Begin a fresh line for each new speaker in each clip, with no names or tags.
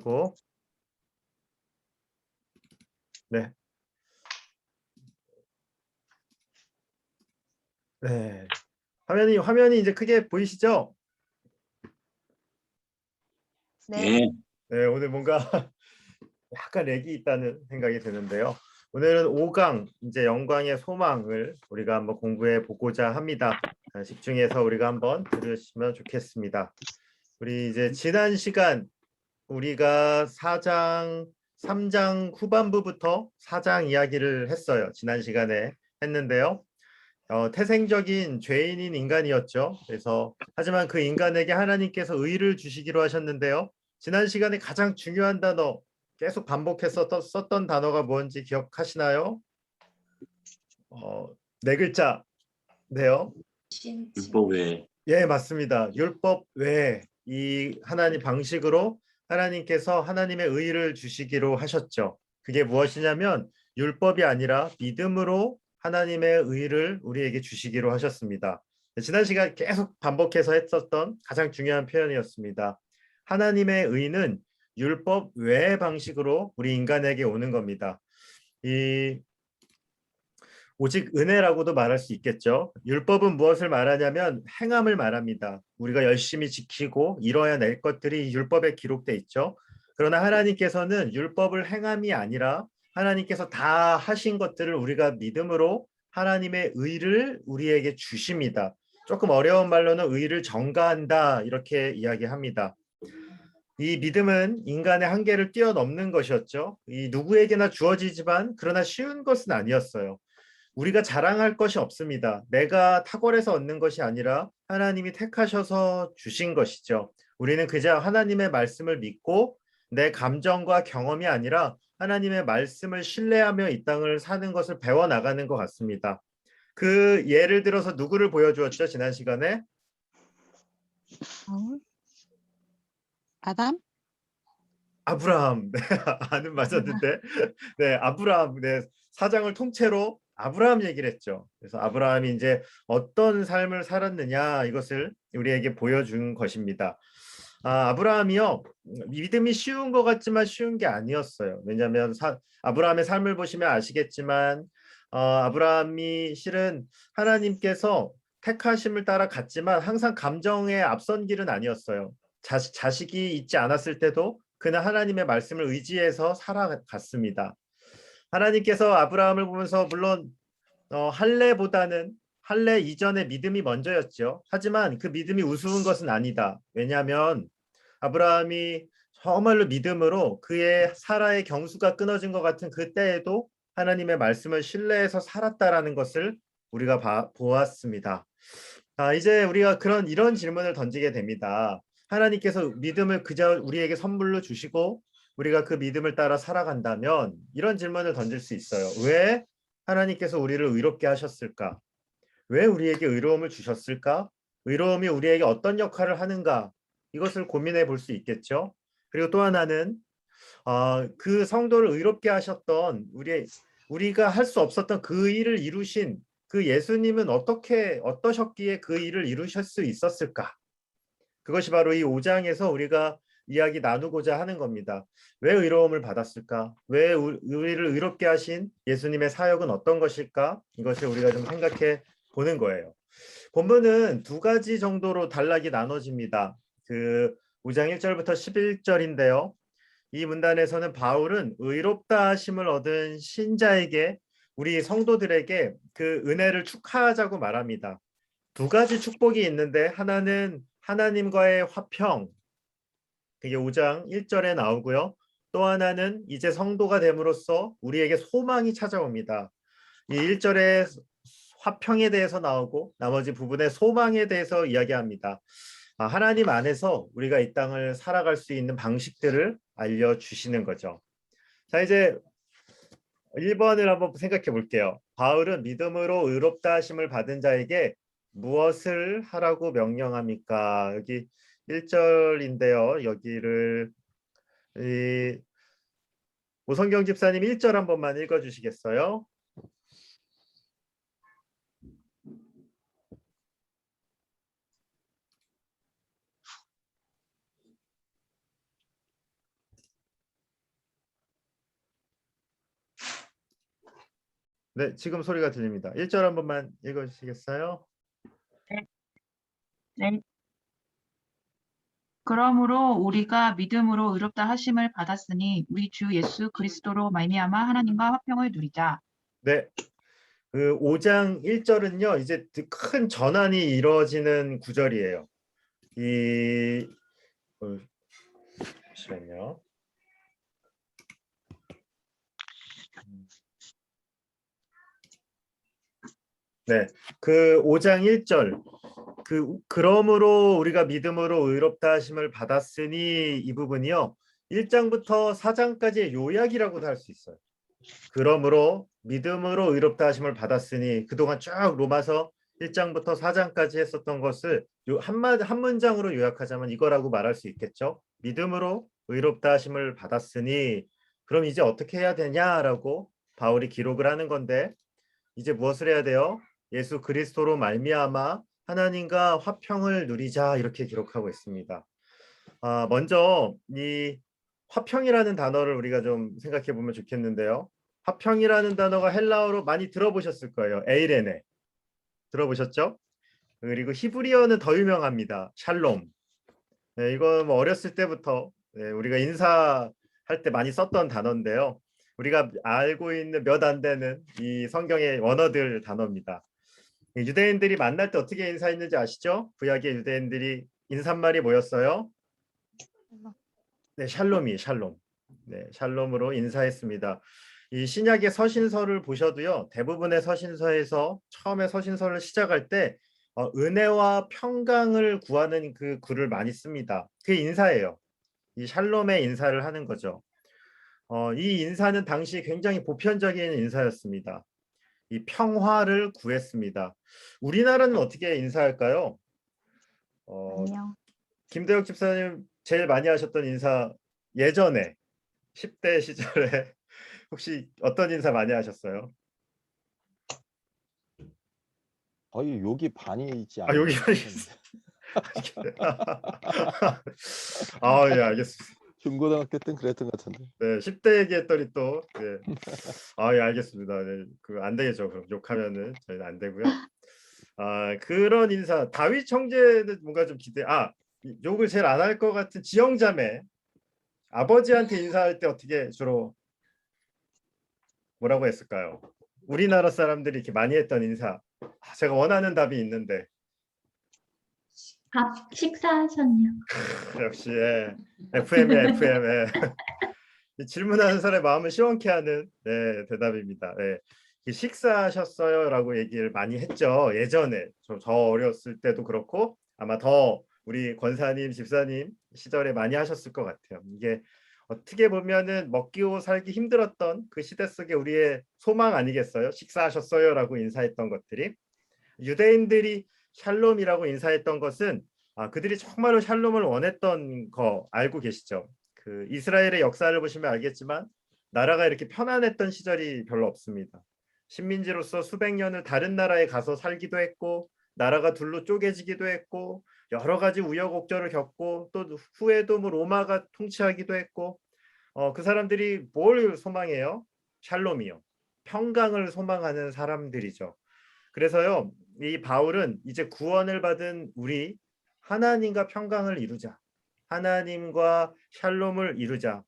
고. 네. 네. 화면이 이제 크게 보이시죠?
네.
예.
네, 오늘 뭔가 약간 렉이 있다는 생각이 드는데요. 오늘은 5강 이제 영광의 소망을 우리가 한번 공부해 보고자 합니다. 집중해서 우리가 한번 들으시면 좋겠습니다. 우리 이제 지난 시간 우리가 3장 후반부부터 4장 이야기를 했어요. 지난 시간에 했는데요. 태생적인 죄인인 인간이었죠. 그래서 하지만 그 인간에게 하나님께서 의를 주시기로 하셨는데요. 지난 시간에 가장 중요한 단어 계속 반복해서 썼던 단어가 뭔지 기억하시나요? 네 글자네요.
율법 외에.
예, 맞습니다. 율법 외에 이 하나님 방식으로 하나님께서 하나님의 의를 주시기로 하셨죠. 그게 무엇이냐면 율법이 아니라 믿음으로 하나님의 의를 우리에게 주시기로 하셨습니다. 지난 시간 계속 반복해서 했었던 가장 중요한 표현이었습니다. 하나님의 의는 율법 외의 방식으로 우리 인간에게 오는 겁니다. 이 오직 은혜라고도 말할 수 있겠죠. 율법은 무엇을 말하냐면 행함을 말합니다. 우리가 열심히 지키고 이뤄야 낼 것들이 율법에 기록돼 있죠. 그러나 하나님께서는 율법을 행함이 아니라 하나님께서 다 하신 것들을 우리가 믿음으로 하나님의 의를 우리에게 주십니다. 조금 어려운 말로는 의를 전가한다 이렇게 이야기합니다. 이 믿음은 인간의 한계를 뛰어넘는 것이었죠. 이 누구에게나 주어지지만 그러나 쉬운 것은 아니었어요. 우리가 자랑할 것이 없습니다. 내가 탁월해서 얻는 것이 아니라 하나님이 택하셔서 주신 것이죠. 우리는 그저 하나님의 말씀을 믿고 내 감정과 경험이 아니라 하나님의 말씀을 신뢰하며 이 땅을 사는 것을 배워나가는 것 같습니다. 그 예를 들어서 누구를 보여주었죠? 지난 시간에?
아담?
아브라함. 네, 아는 맞았는데. 네, 아브라함. 네, 사장을 통째로 아브라함 얘기를 했죠. 그래서 아브라함이 이제 어떤 삶을 살았느냐 이것을 우리에게 보여준 것입니다. 아브라함이요. 믿음이 쉬운 것 같지만 쉬운 게 아니었어요. 왜냐하면 아브라함의 삶을 보시면 아시겠지만 아브라함이 실은 하나님께서 택하심을 따라 갔지만 항상 감정에 앞선 길은 아니었어요. 자식이 있지 않았을 때도 그는 하나님의 말씀을 의지해서 살아갔습니다. 하나님께서 아브라함을 보면서 물론 할례보다는 할례 이전의 믿음이 먼저였죠. 하지만 그 믿음이 우스운 것은 아니다. 왜냐하면 아브라함이 정말로 믿음으로 그의 사라의 경수가 끊어진 것 같은 그때에도 하나님의 말씀을 신뢰해서 살았다라는 것을 우리가 보았습니다. 이제 우리가 이런 질문을 던지게 됩니다. 하나님께서 믿음을 그저 우리에게 선물로 주시고 우리가 그 믿음을 따라 살아간다면 이런 질문을 던질 수 있어요. 왜 하나님께서 우리를 의롭게 하셨을까? 왜 우리에게 의로움을 주셨을까? 의로움이 우리에게 어떤 역할을 하는가? 이것을 고민해 볼 수 있겠죠. 그리고 또 하나는 그 성도를 의롭게 하셨던 우리가 할 수 없었던 그 일을 이루신 그 예수님은 어떠셨기에 그 일을 이루실 수 있었을까? 그것이 바로 이 5장에서 우리가 이야기 나누고자 하는 겁니다. 왜 의로움을 받았을까? 왜 우리를 의롭게 하신 예수님의 사역은 어떤 것일까? 이것을 우리가 좀 생각해 보는 거예요. 본문은 두 가지 정도로 단락이 나눠집니다. 그 5장 1절부터 11절인데요. 이 문단에서는 바울은 의롭다 하심을 얻은 신자에게 우리 성도들에게 그 은혜를 축하하자고 말합니다. 두 가지 축복이 있는데 하나는 하나님과의 화평, 그게 5장 1절에 나오고요. 또 하나는 이제 성도가 됨으로써 우리에게 소망이 찾아옵니다. 이 1절에 화평에 대해서 나오고 나머지 부분에 소망에 대해서 이야기합니다. 하나님 안에서 우리가 이 땅을 살아갈 수 있는 방식들을 알려주시는 거죠. 자, 이제 1번을 한번 생각해 볼게요. 바울은 믿음으로 의롭다 하심을 받은 자에게 무엇을 하라고 명령합니까? 여기 1절인데요. 여기를 오성경 집사님 1절 한 번만 읽어 주시겠어요? 네, 지금 소리가 들립니다. 1절 한 번만 읽어주시겠어요?
네. 그러므로 우리가 믿음으로 의롭다 하심을 받았으니 우리 주 예수 그리스도로 말미암아 하나님과 화평을 누리자.
네, 그 5장 1절은요, 이제 큰 전환이 이루어지는 구절이에요. 잠시만요. 네, 그 5장 1절, 그러므로 우리가 믿음으로 의롭다 하심을 받았으니 이 부분이요, 1장부터 4장까지의 요약이라고도 할 수 있어요. 그러므로 믿음으로 의롭다 하심을 받았으니, 그동안 쭉 로마서 1장부터 4장까지 했었던 것을 한 문장으로 요약하자면 이거라고 말할 수 있겠죠. 믿음으로 의롭다 하심을 받았으니 그럼 이제 어떻게 해야 되냐라고 바울이 기록을 하는 건데, 이제 무엇을 해야 돼요? 예수 그리스도로 말미암아 하나님과 화평을 누리자, 이렇게 기록하고 있습니다. 먼저 이 화평이라는 단어를 우리가 좀 생각해 보면 좋겠는데요. 화평이라는 단어가 헬라어로 많이 들어보셨을 거예요. 에이레네. 들어보셨죠? 그리고 히브리어는 더 유명합니다. 샬롬. 네, 이거 뭐 어렸을 때부터 우리가 인사할 때 많이 썼던 단어인데요. 우리가 알고 있는 몇 안 되는 이 성경의 원어들 단어입니다. 유대인들이 만날 때 어떻게 인사했는지 아시죠? 구약의 유대인들이 인사말이 뭐였어요? 네, 샬롬. 네, 샬롬으로 인사했습니다. 이 신약의 서신서를 보셔도요, 대부분의 서신서에서 처음에 서신서를 시작할 때 은혜와 평강을 구하는 그 글을 많이 씁니다. 그게 인사예요. 이 샬롬의 인사를 하는 거죠. 이 인사는 당시 굉장히 보편적인 인사였습니다. 이 평화를 구했습니다. 우리나라는 어떻게 인사할까요?
안녕.
김대혁 집사님 제일 많이 하셨던 인사, 예전에 10대 시절에 혹시 어떤 인사 많이 하셨어요?
거의 욕이 반이지
아,
않나
여기
싶은데.
예, 알겠습니다.
중고등학교 때는 그랬던 것 같은데.
네, 10대 얘기했더니 또 네. 예, 알겠습니다. 네, 안 되겠죠. 그럼 욕하면은 저희는 안 되고요. 그런 인사, 다윗 형제는 뭔가 좀 욕을 제일 안 할 것 같은 지영자매, 아버지한테 인사할 때 어떻게 주로 뭐라고 했을까요? 우리나라 사람들이 이렇게 많이 했던 인사. 제가 원하는 답이 있는데.
밥 식사하셨냐?
역시 FM이야, FM. 질문하는 사람의 마음을 시원케 하는 대답입니다. 식사하셨어요라고 얘기를 많이 했죠. 예전에 저 어렸을 때도 그렇고 아마 더 우리 권사님, 집사님 시절에 많이 하셨을 것 같아요. 이게 어떻게 보면은 먹기고 살기 힘들었던 그 시대 속에 우리의 소망 아니겠어요? 식사하셨어요라고 인사했던 것들이. 유대인들이 샬롬이라고 인사했던 것은 그들이 정말로 샬롬을 원했던 거 알고 계시죠? 그 이스라엘의 역사를 보시면 알겠지만 나라가 이렇게 편안했던 시절이 별로 없습니다. 식민지로서 수백 년을 다른 나라에 가서 살기도 했고, 나라가 둘로 쪼개지기도 했고, 여러 가지 우여곡절을 겪고, 또 후에도 뭐 로마가 통치하기도 했고, 그 사람들이 뭘 소망해요? 샬롬이요. 평강을 소망하는 사람들이죠. 그래서요, 이 바울은 이제 구원을 받은 우리 하나님과 평강을 이루자, 하나님과 샬롬을 이루자.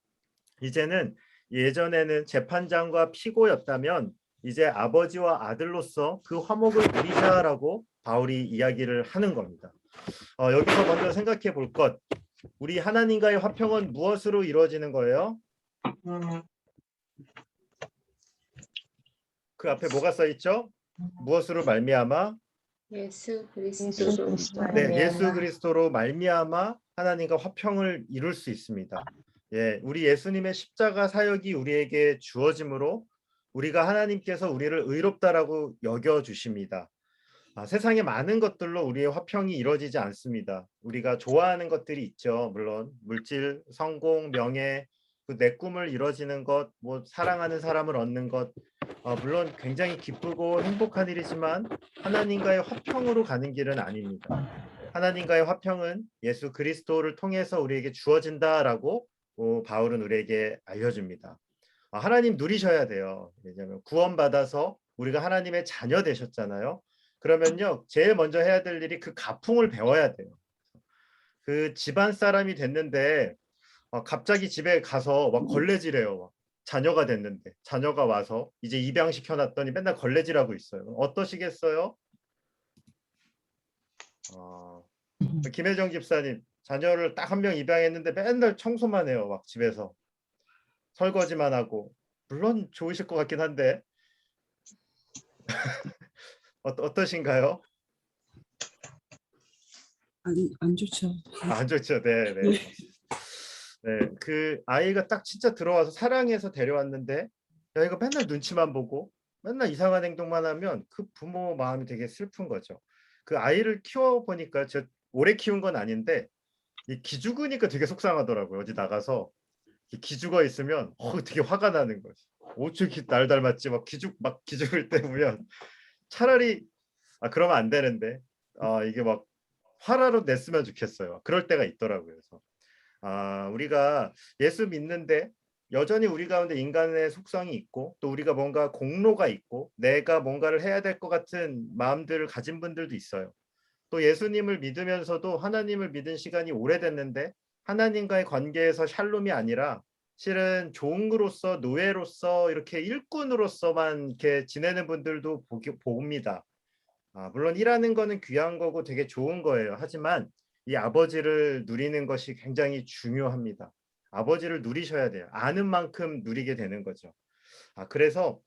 이제는 예전에는 재판장과 피고였다면 이제 아버지와 아들로서 그 화목을 누리자라고 바울이 이야기를 하는 겁니다. 여기서 먼저 생각해 볼 것, 우리 하나님과의 화평은 무엇으로 이루어지는 거예요? 그 앞에 뭐가 써 있죠? 무엇으로 말미암아?
예수 그리스도로
네, 예수 그리스도로 말미암아 하나님과 화평을 이룰 수 있습니다. 우리 예수님의 십자가 사역이 우리에게 주어짐으로 우리가 하나님께서 우리를 의롭다라고 여겨 주십니다. 세상에 많은 것들로 우리의 화평이 이루어지지 않습니다. 우리가 좋아하는 것들이 있죠. 물론 물질, 성공, 명예, 내 꿈을 이루어지는 것, 뭐 사랑하는 사람을 얻는 것, 물론 굉장히 기쁘고 행복한 일이지만 하나님과의 화평으로 가는 길은 아닙니다. 하나님과의 화평은 예수 그리스도를 통해서 우리에게 주어진다라고 바울은 우리에게 알려줍니다. 하나님 누리셔야 돼요. 왜냐하면 구원받아서 우리가 하나님의 자녀 되셨잖아요. 그러면요, 제일 먼저 해야 될 일이 그 가풍을 배워야 돼요. 그 집안 사람이 됐는데 갑자기 집에 가서 막 걸레질해요. 막. 자녀가 됐는데 자녀가 와서 이제 입양시켜놨더니 맨날 걸레질하고 있어요. 어떠시겠어요? 김혜정 집사님, 자녀를 딱 한 명 입양했는데 맨날 청소만 해요. 막 집에서 설거지만 하고. 물론 좋으실 것 같긴 한데 어떠신가요?
안 좋죠.
안 좋죠. 네, 네. 네, 그 아이가 딱 진짜 들어와서 사랑해서 데려왔는데 야, 이거 맨날 눈치만 보고 맨날 이상한 행동만 하면 그 부모 마음이 되게 슬픈 거죠. 그 아이를 키워보니까 저 오래 키운 건 아닌데 이 기죽으니까 되게 속상하더라고요. 어디 나가서 기죽어 있으면 되게 화가 나는 거지. 어떻게 날 닮았지? 막 기죽을 때 보면 차라리 그러면 안 되는데 이게 막 화라로 냈으면 좋겠어요. 그럴 때가 있더라고요. 그래서 우리가 예수 믿는데 여전히 우리 가운데 인간의 속성이 있고 또 우리가 뭔가 공로가 있고 내가 뭔가를 해야 될 것 같은 마음들을 가진 분들도 있어요. 또 예수님을 믿으면서도 하나님을 믿은 시간이 오래됐는데 하나님과의 관계에서 샬롬이 아니라 실은 종으로서 노예로서 이렇게 일꾼으로서만 이렇게 지내는 분들도 봅니다. 물론 일하는 거는 귀한 거고 되게 좋은 거예요. 하지만 이 아버지를 누리는 것이 굉장히 중요합니다. 아버지를 누리셔야 돼요. 아는 만큼 누리게 되는 거죠. 그래서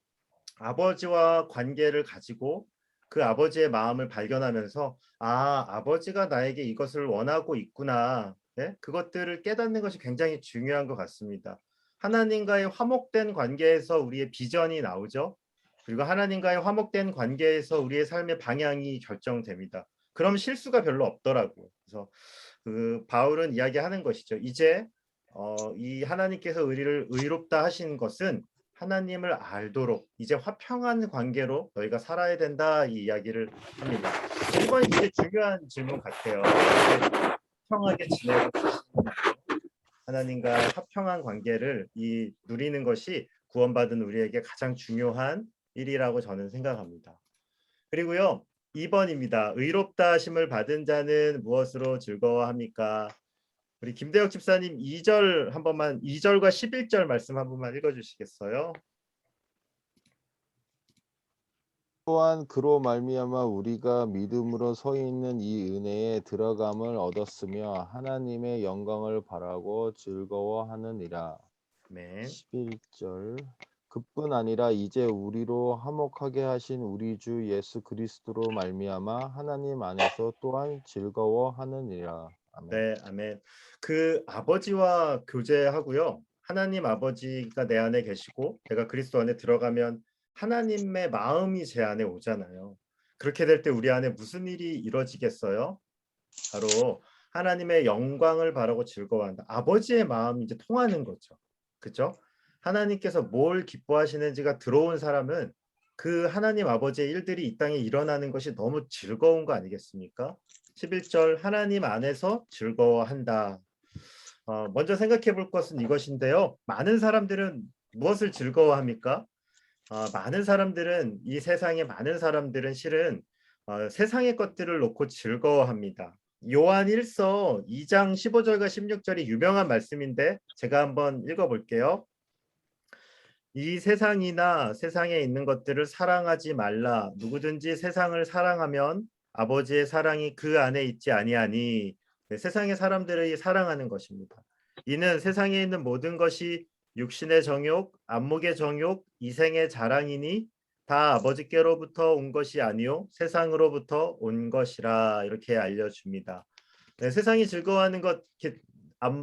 아버지와 관계를 가지고 그 아버지의 마음을 발견하면서 아버지가 나에게 이것을 원하고 있구나. 네? 그것들을 깨닫는 것이 굉장히 중요한 것 같습니다. 하나님과의 화목된 관계에서 우리의 비전이 나오죠. 그리고 하나님과의 화목된 관계에서 우리의 삶의 방향이 결정됩니다. 그럼 실수가 별로 없더라고요. 그래서 그 바울은 이야기하는 것이죠. 이제 이 하나님께서 우리를 의롭다 하신 것은 하나님을 알도록 이제 화평한 관계로 너희가 살아야 된다, 이 이야기를 합니다. 이번 이게 중요한 질문 같아요. 화평하게 지내고 계시나요? 하나님과 화평한 관계를 누리는 것이 구원받은 우리에게 가장 중요한 일이라고 저는 생각합니다. 그리고요, 2번입니다. 의롭다 하심을 받은 자는 무엇으로 즐거워합니까? 우리 김대혁 집사님 2절 한 번만, 2절과 11절 말씀 한 번만 읽어주시겠어요?
또한 그로 말미암아 우리가 믿음으로 서 있는 이 은혜에 들어감을 얻었으며 하나님의 영광을 바라고 즐거워하느니라.
네.
11절. 그뿐 아니라 이제 우리로 화목하게 하신 우리 주 예수 그리스도로 말미암아 하나님 안에서 또한 즐거워하느니라. 아멘.
네, 아멘. 그 아버지와 교제하고요. 하나님 아버지가 내 안에 계시고 내가 그리스도 안에 들어가면 하나님의 마음이 제 안에 오잖아요. 그렇게 될 때 우리 안에 무슨 일이 이루어지겠어요? 바로 하나님의 영광을 바라고 즐거워한다. 아버지의 마음이 이제 통하는 거죠. 그렇죠? 하나님께서 뭘 기뻐하시는지가 들어온 사람은 그 하나님 아버지의 일들이 이 땅에 일어나는 것이 너무 즐거운 거 아니겠습니까? 11절 하나님 안에서 즐거워한다. 먼저 생각해 볼 것은 이것인데요. 많은 사람들은 무엇을 즐거워합니까? 많은 사람들은 이 세상의 많은 사람들은 실은 세상의 것들을 놓고 즐거워합니다. 요한 1서 2장 15절과 16절이 유명한 말씀인데 제가 한번 읽어볼게요. 이 세상이나 세상에 있는 것들을 사랑하지 말라. 누구든지 세상을 사랑하면 아버지의 사랑이 그 안에 있지 아니하니. 네, 세상의 사람들을 사랑하는 것입니다. 이는 세상에 있는 모든 것이 육신의 정욕, 안목의 정욕, 이생의 자랑이니 다 아버지께로부터 온 것이 아니요 세상으로부터 온 것이라, 이렇게 알려줍니다. 네, 세상이 즐거워하는 것,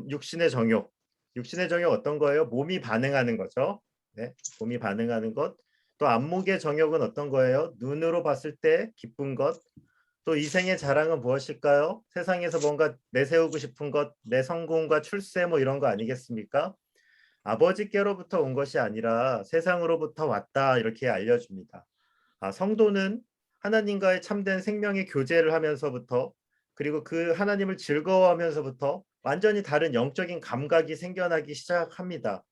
육신의 정욕. 육신의 정욕 어떤 거예요? 몸이 반응하는 거죠. 네, 몸이 반응하는 것. 또 안목의 정욕은 어떤 거예요? 눈으로 봤을 때 기쁜 것. 또 이생의 자랑은 무엇일까요? 세상에서 뭔가 내세우고 싶은 것, 내 성공과 출세 뭐 이런 거 아니겠습니까? 아버지께로부터 온 것이 아니라 세상으로부터 왔다, 이렇게 알려줍니다. 성도는 하나님과의 참된 생명의 교제를 하면서부터, 그리고 그 하나님을 즐거워하면서부터 완전히 다른 영적인 감각이 생겨나기 시작합니다.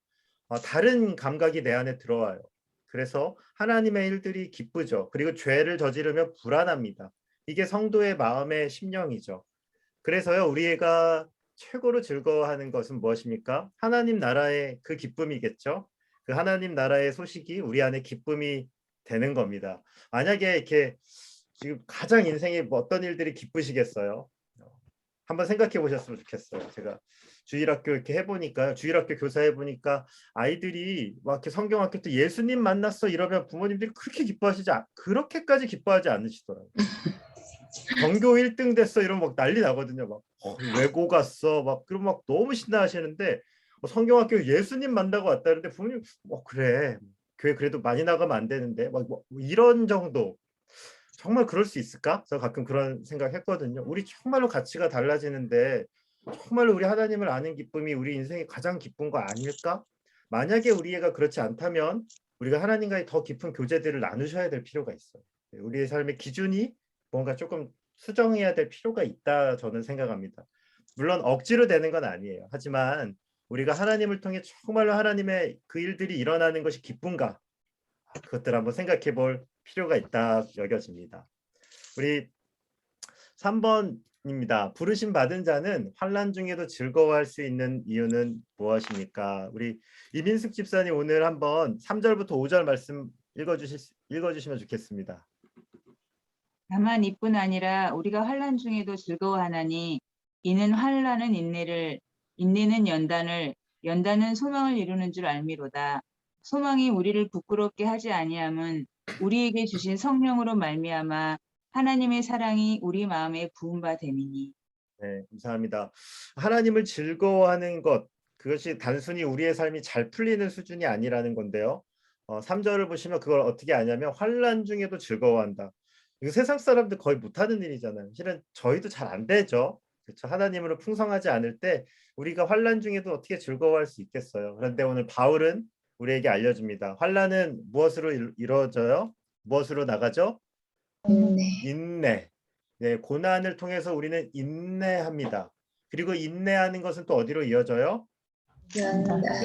다른 감각이 내 안에 들어와요. 그래서 하나님의 일들이 기쁘죠. 그리고 죄를 저지르면 불안합니다. 이게 성도의 마음의 심령이죠. 그래서요, 우리가 최고로 즐거워하는 것은 무엇입니까? 하나님 나라의 그 기쁨이겠죠. 그 하나님 나라의 소식이 우리 안에 기쁨이 되는 겁니다. 만약에 이렇게 지금 가장 인생에 뭐 어떤 일들이 기쁘시겠어요? 한번 생각해 보셨으면 좋겠어요. 제가 주일학교 이렇게 해보니까, 주일학교 교사 해보니까 아이들이 막 이렇게 성경학교 때 예수님 만났어 이러면 부모님들이 그렇게 그렇게까지 기뻐하지 않으시더라고요. 전교 1등 됐어 이러면 막 난리 나거든요. 막 외고 갔어 막 그럼 막 너무 신나하시는데, 성경학교 예수님 만나고 왔다는데 부모님 그래 교회 그래도 많이 나가면 안 되는데 뭐 이런 정도. 정말 그럴 수 있을까? 저 가끔 그런 생각했거든요. 우리 정말로 가치가 달라지는데 정말로 우리 하나님을 아는 기쁨이 우리 인생의 가장 기쁜 거 아닐까? 만약에 우리가 그렇지 않다면 우리가 하나님과의 더 깊은 교제들을 나누셔야 될 필요가 있어요. 우리의 삶의 기준이 뭔가 조금 수정해야 될 필요가 있다, 저는 생각합니다. 물론 억지로 되는 건 아니에요. 하지만 우리가 하나님을 통해 정말로 하나님의 그 일들이 일어나는 것이 기쁜가? 그것들 한번 생각해 볼 필요가 있다 여겨집니다. 우리 3번입니다. 부르심 받은 자는 환난 중에도 즐거워할 수 있는 이유는 무엇입니까? 우리 이민숙 집사님 오늘 한번 3절부터 5절 말씀 읽어주시면 좋겠습니다.
다만 이뿐 아니라 우리가 환난 중에도 즐거워하나니 이는 환난은 인내는 연단을 연단은 소망을 이루는 줄 알미로다. 소망이 우리를 부끄럽게 하지 아니함은 우리에게 주신 성령으로 말미암아 하나님의 사랑이 우리 마음에 부은 바 됨이니.
네, 감사합니다. 하나님을 즐거워하는 것, 그것이 단순히 우리의 삶이 잘 풀리는 수준이 아니라는 건데요. 3절을 보시면 그걸 어떻게 아냐면 환난 중에도 즐거워한다. 이거 세상 사람들 거의 못하는 일이잖아요. 실은 저희도 잘 안 되죠. 그렇죠? 하나님으로 풍성하지 않을 때 우리가 환난 중에도 어떻게 즐거워할 수 있겠어요. 그런데 오늘 바울은 우리에게 알려줍니다. 환난은 무엇으로 이루어져요? 무엇으로 나가죠? 인내. 네, 고난을 통해서 우리는 인내합니다. 그리고 인내하는 것은 또 어디로 이어져요?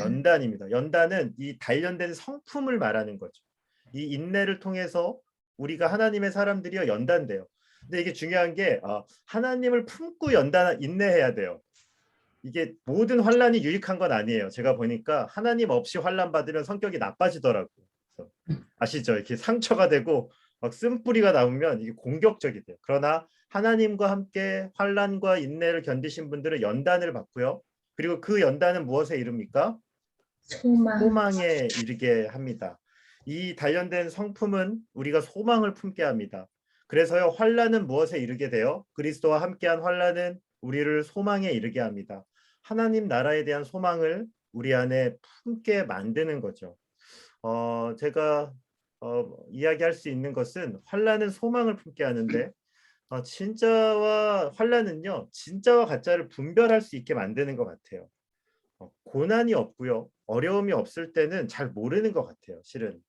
연단입니다. 연단은 이 단련된 성품을 말하는 거죠. 이 인내를 통해서 우리가 하나님의 사람들이여 연단돼요. 근데 이게 중요한 게 하나님을 품고 인내해야 돼요. 이게 모든 환난이 유익한 건 아니에요. 제가 보니까 하나님 없이 환난 받으면 성격이 나빠지더라고요. 그래서 아시죠? 이렇게 상처가 되고 막 쓴뿌리가 나오면 이게 공격적이 돼요. 그러나 하나님과 함께 환난과 인내를 견디신 분들은 연단을 받고요. 그리고 그 연단은 무엇에 이릅니까? 소망에 이르게 합니다. 이 단련된 성품은 우리가 소망을 품게 합니다. 그래서요, 환난은 무엇에 이르게 돼요? 그리스도와 함께한 환난은 우리를 소망에 이르게 합니다. 하나님 나라에 대한 소망을 우리 안에 품게 만드는 거죠. 제가 이야기할 수 있는 것은 환난은 소망을 품게 하는데 진짜와 환난은요, 진짜와 가짜를 분별할 수 있게 만드는 것 같아요. 고난이 없고요, 어려움이 없을 때는 잘 모르는 것 같아요. 실은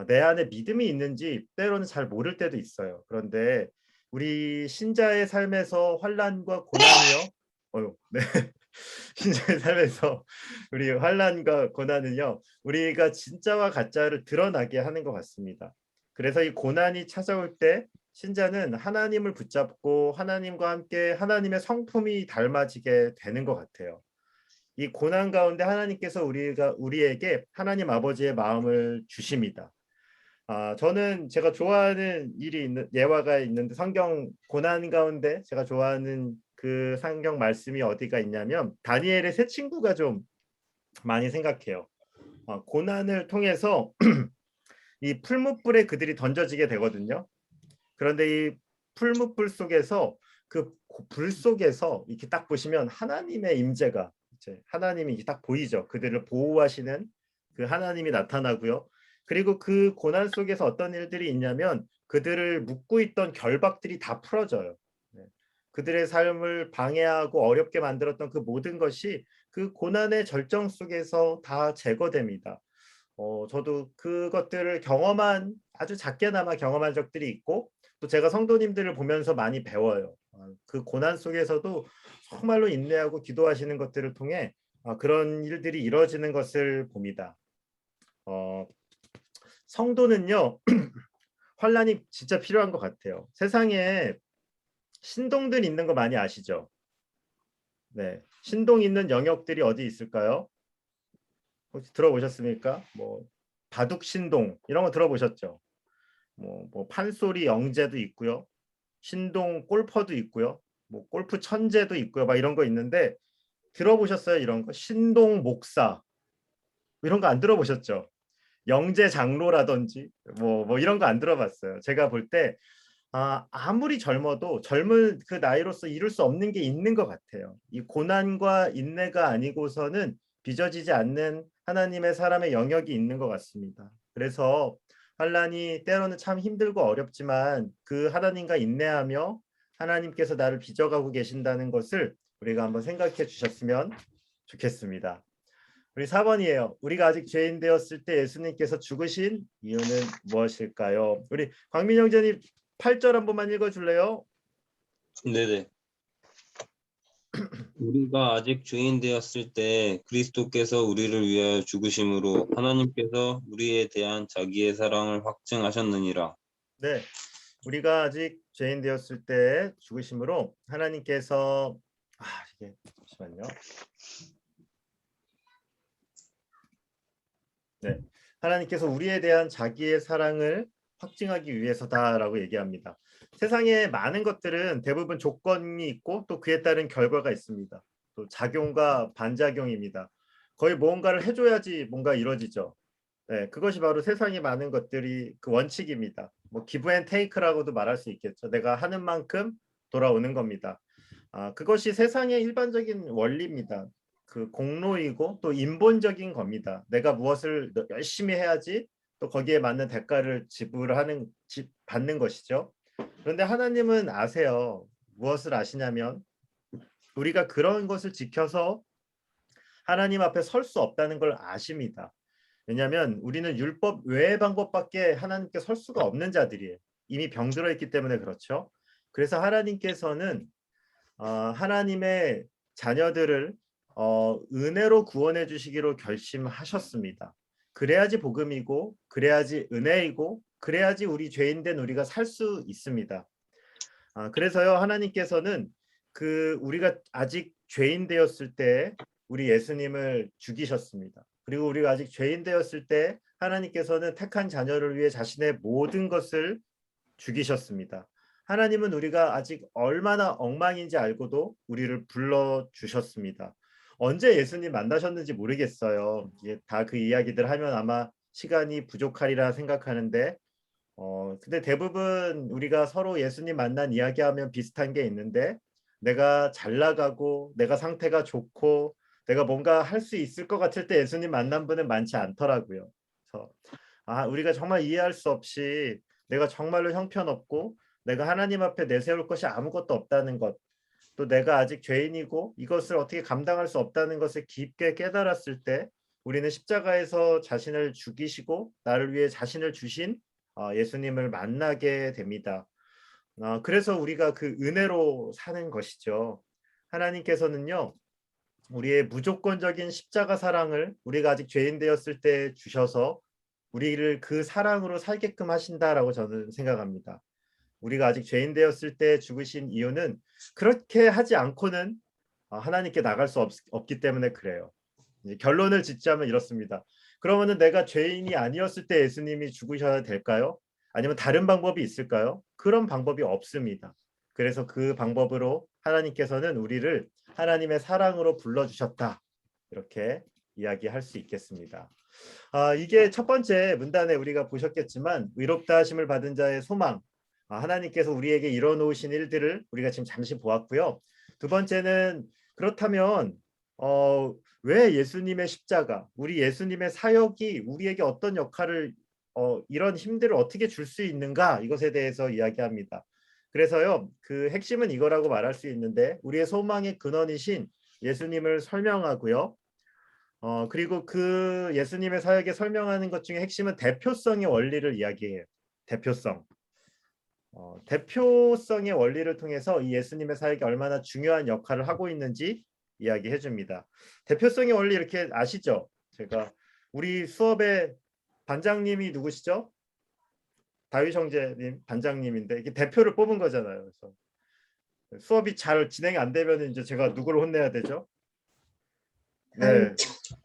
내 안에 믿음이 있는지 때로는 잘 모를 때도 있어요. 그런데 우리 신자의 삶에서 환난과 고난이요, 네. 신자의 삶에서 우리 환난과 고난은요, 우리가 진짜와 가짜를 드러나게 하는 것 같습니다. 그래서 이 고난이 찾아올 때 신자는 하나님을 붙잡고 하나님과 함께 하나님의 성품이 닮아지게 되는 것 같아요. 이 고난 가운데 하나님께서 우리에게 하나님 아버지의 마음을 주십니다. 저는 제가 좋아하는 예화가 있는데, 성경 고난 가운데 제가 좋아하는 그 성경 말씀이 어디가 있냐면 다니엘의 세 친구가 좀 많이 생각해요. 고난을 통해서 이 풀무불에 그들이 던져지게 되거든요. 그런데 이 풀무불 속에서 그 불 속에서 이렇게 딱 보시면 하나님의 임재가 하나님이 이렇게 딱 보이죠. 그들을 보호하시는 그 하나님이 나타나고요. 그리고 그 고난 속에서 어떤 일들이 있냐면 그들을 묶고 있던 결박들이 다 풀어져요. 그들의 삶을 방해하고 어렵게 만들었던 그 모든 것이 그 고난의 절정 속에서 다 제거됩니다. 저도 그것들을 아주 작게나마 경험한 적들이 있고, 또 제가 성도님들을 보면서 많이 배워요. 그 고난 속에서도 정말로 인내하고 기도하시는 것들을 통해 그런 일들이 이루어지는 것을 봅니다. 성도는요, 환란이 진짜 필요한 것 같아요. 세상에 신동들 있는 거 많이 아시죠? 네, 신동 있는 영역들이 어디 있을까요? 혹시 들어보셨습니까? 뭐 바둑 신동 이런 거 들어보셨죠? 뭐 판소리 영재도 있고요, 신동 골퍼도 있고요, 뭐 골프 천재도 있고요, 막 이런 거 있는데 들어보셨어요? 이런 거 신동 목사 이런 거 안 들어보셨죠? 영재 장로라든지 뭐 이런 거 안 들어봤어요. 제가 볼 때 아무리 젊어도 젊은 그 나이로서 이룰 수 없는 게 있는 것 같아요. 이 고난과 인내가 아니고서는 빚어지지 않는 하나님의 사람의 영역이 있는 것 같습니다. 그래서 환란이 때로는 참 힘들고 어렵지만 그 하나님과 인내하며 하나님께서 나를 빚어가고 계신다는 것을 우리가 한번 생각해 주셨으면 좋겠습니다. 우리 4번이에요. 우리가 아직 죄인 되었을 때 예수님께서 죽으신 이유는 무엇일까요? 우리 광민영 전님 8절 한 번만 읽어줄래요?
네네. 우리가 아직 죄인 되었을 때 그리스도께서 우리를 위하여 죽으심으로 하나님께서 우리에 대한 자기의 사랑을 확증하셨느니라.
네, 우리가 아직 죄인 되었을 때 죽으심으로 하나님께서 이게 잠시만요. 네, 하나님께서 우리에 대한 자기의 사랑을 확증하기 위해서다라고 얘기합니다. 세상에 많은 것들은 대부분 조건이 있고 또 그에 따른 결과가 있습니다. 또 작용과 반작용입니다. 거의 뭔가를 해줘야지 뭔가 이루어지죠. 네, 그것이 바로 세상에 많은 것들이 그 원칙입니다. 뭐 기브 앤 테이크라고도 말할 수 있겠죠. 내가 하는 만큼 돌아오는 겁니다. 그것이 세상의 일반적인 원리입니다. 그 공로이고 또 인본적인 겁니다. 내가 무엇을 열심히 해야지 또 거기에 맞는 대가를 받는 것이죠. 그런데 하나님은 아세요. 무엇을 아시냐면 우리가 그런 것을 지켜서 하나님 앞에 설 수 없다는 걸 아십니다. 왜냐하면 우리는 율법 외의 방법밖에 하나님께 설 수가 없는 자들이에요. 이미 병들어 있기 때문에 그렇죠. 그래서 하나님께서는 하나님의 자녀들을 은혜로 구원해 주시기로 결심하셨습니다. 그래야지 복음이고 그래야지 은혜이고 그래야지 우리 죄인된 우리가 살 수 있습니다. 그래서요, 하나님께서는 우리가 아직 죄인 되었을 때 우리 예수님을 죽이셨습니다. 그리고 우리가 아직 죄인 되었을 때 하나님께서는 택한 자녀를 위해 자신의 모든 것을 죽이셨습니다. 하나님은 우리가 아직 얼마나 엉망인지 알고도 우리를 불러주셨습니다. 언제 예수님 만나셨는지 모르겠어요. 다 그 이야기들 하면 아마 시간이 부족하리라 생각하는데 근데 대부분 우리가 서로 예수님 만난 이야기하면 비슷한 게 있는데 내가 잘 나가고 내가 상태가 좋고 내가 뭔가 할 수 있을 것 같을 때 예수님 만난 분은 많지 않더라고요. 그래서 우리가 정말 이해할 수 없이 내가 정말로 형편없고 내가 하나님 앞에 내세울 것이 아무것도 없다는 것, 또 내가 아직 죄인이고 이것을 어떻게 감당할 수 없다는 것을 깊게 깨달았을 때 우리는 십자가에서 자신을 죽이시고 나를 위해 자신을 주신 예수님을 만나게 됩니다. 그래서 우리가 그 은혜로 사는 것이죠. 하나님께서는요, 우리의 무조건적인 십자가 사랑을 우리가 아직 죄인 되었을 때 주셔서 우리를 그 사랑으로 살게끔 하신다라고 저는 생각합니다. 우리가 아직 죄인 되었을 때 죽으신 이유는 그렇게 하지 않고는 하나님께 나갈 수 없기 때문에 그래요. 이제 결론을 짓자면 이렇습니다. 그러면은 내가 죄인이 아니었을 때 예수님이 죽으셔야 될까요? 아니면 다른 방법이 있을까요? 그런 방법이 없습니다. 그래서 그 방법으로 하나님께서는 우리를 하나님의 사랑으로 불러주셨다. 이렇게 이야기할 수 있겠습니다. 이게 첫 번째 문단에 우리가 보셨겠지만 의롭다 하심을 받은 자의 소망, 하나님께서 우리에게 이뤄놓으신 일들을 우리가 지금 잠시 보았고요. 두 번째는 그렇다면 왜 예수님의 십자가, 우리 예수님의 사역이 우리에게 어떤 역할을 이런 힘들을 어떻게 줄 수 있는가, 이것에 대해서 이야기합니다. 그래서요, 그 핵심은 이거라고 말할 수 있는데 우리의 소망의 근원이신 예수님을 설명하고요. 그리고 그 예수님의 사역에 설명하는 것 중에 핵심은 대표성의 원리를 이야기해요. 대표성. 대표성의 원리를 통해서 이 예수님의 사역이 얼마나 중요한 역할을 하고 있는지 이야기해 줍니다. 대표성이 원래 이렇게 아시죠? 제가 우리 수업의 반장님이 누구시죠? 다윗 형제님 반장님인데 이게 대표를 뽑은 거잖아요. 그래서 수업이 잘 진행이 안 되면 이제 제가 누구를 혼내야 되죠? 네,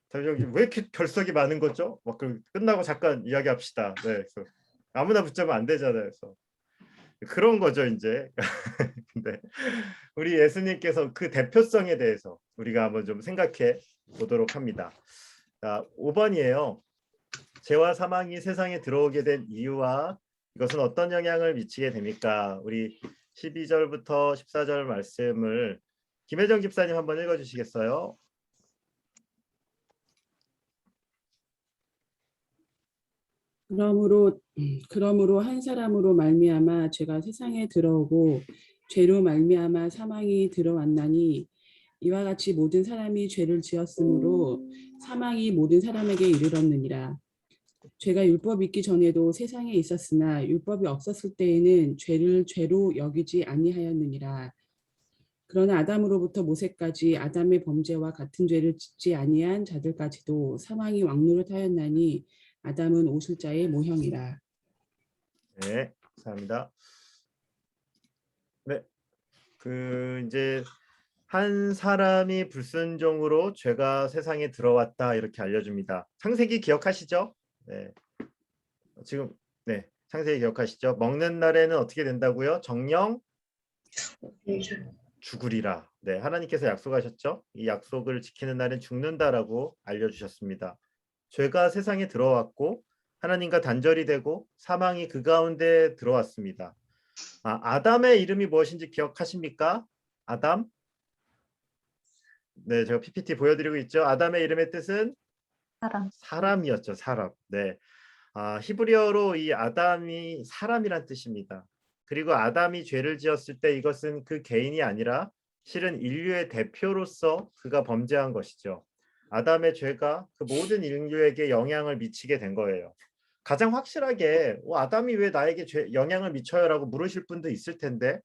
다윗 형님 왜 이렇게 결석이 많은 거죠? 막 끝나고 잠깐 이야기합시다. 네, 그래서 아무나 붙자면 안 되잖아요. 그래서 그런 거죠 이제. 근데 우리 예수님께서 그 대표성에 대해서 우리가 한번 좀 생각해 보도록 합니다. 자, 5번이에요. 죄와 사망이 세상에 들어오게 된 이유와 이것은 어떤 영향을 미치게 됩니까? 우리 12절부터 14절 말씀을 김혜정 집사님 한번 읽어주시겠어요?
그러므로 한 사람으로 말미암아 죄가 세상에 들어오고 죄로 말미암아 사망이 들어왔나니 이와 같이 모든 사람이 죄를 지었으므로 사망이 모든 사람에게 이르렀느니라. 죄가 율법 있기 전에도 세상에 있었으나 율법이 없었을 때에는 죄를 죄로 여기지 아니하였느니라. 그러나 아담으로부터 모세까지 아담의 범죄와 같은 죄를 짓지 아니한 자들까지도 사망이 왕노릇하였나니 아담은 오실 자의 모형이라.
네, 감사합니다. 네, 이제 한 사람이 불순종으로 죄가 세상에 들어왔다 이렇게 알려줍니다. 창세기 기억하시죠? 네, 지금 네, 창세기 기억하시죠? 먹는 날에는 어떻게 된다고요? 정령 죽으리라. 네, 하나님께서 약속하셨죠? 이 약속을 지키는 날은 죽는다라고 알려주셨습니다. 죄가 세상에 들어왔고 하나님과 단절이 되고 사망이 그 가운데 들어왔습니다. 아담의 이름이 무엇인지 기억하십니까? 아담? 네, 제가 PPT 보여드리고 있죠. 아담의 이름의 뜻은 사람이었죠. 사람. 네, 히브리어로 이 아담이 사람이란 뜻입니다. 그리고 아담이 죄를 지었을 때 이것은 그 개인이 아니라 실은 인류의 대표로서 그가 범죄한 것이죠. 아담의 죄가 그 모든 인류에게 영향을 미치게 된 거예요. 가장 확실하게 아담이 왜 나에게 영향을 미쳐요? 라고 물으실 분도 있을 텐데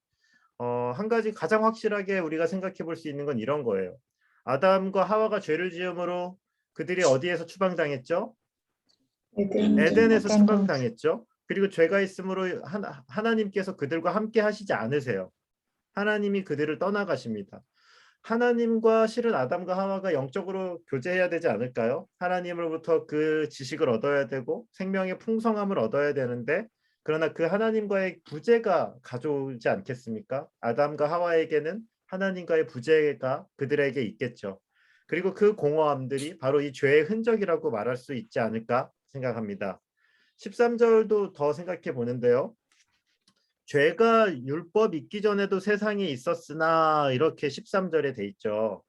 한 가지 가장 확실하게 우리가 생각해 볼 수 있는 건 이런 거예요. 아담과 하와가 죄를 지음으로 그들이 어디에서 추방당했죠? 에덴에서 추방당했죠. 그리고 죄가 있으므로 하나님께서 그들과 함께 하시지 않으세요. 하나님이 그들을 떠나가십니다. 하나님과 실은 아담과 하와가 영적으로 교제해야 되지 않을까요? 하나님으로부터 그 지식을 얻어야 되고 생명의 풍성함을 얻어야 되는데 그러나 그 하나님과의 부재가 가져오지 않겠습니까? 아담과 하와에게는 하나님과의 부재가 그들에게 있겠죠. 그리고 그 공허함들이 바로 이 죄의 흔적이라고 말할 수 있지 않을까 생각합니다. 13절도 더 생각해 보는데요. 죄가 율법 있기 전에도 세상에 있었으나 이렇게 13절에 돼 있죠.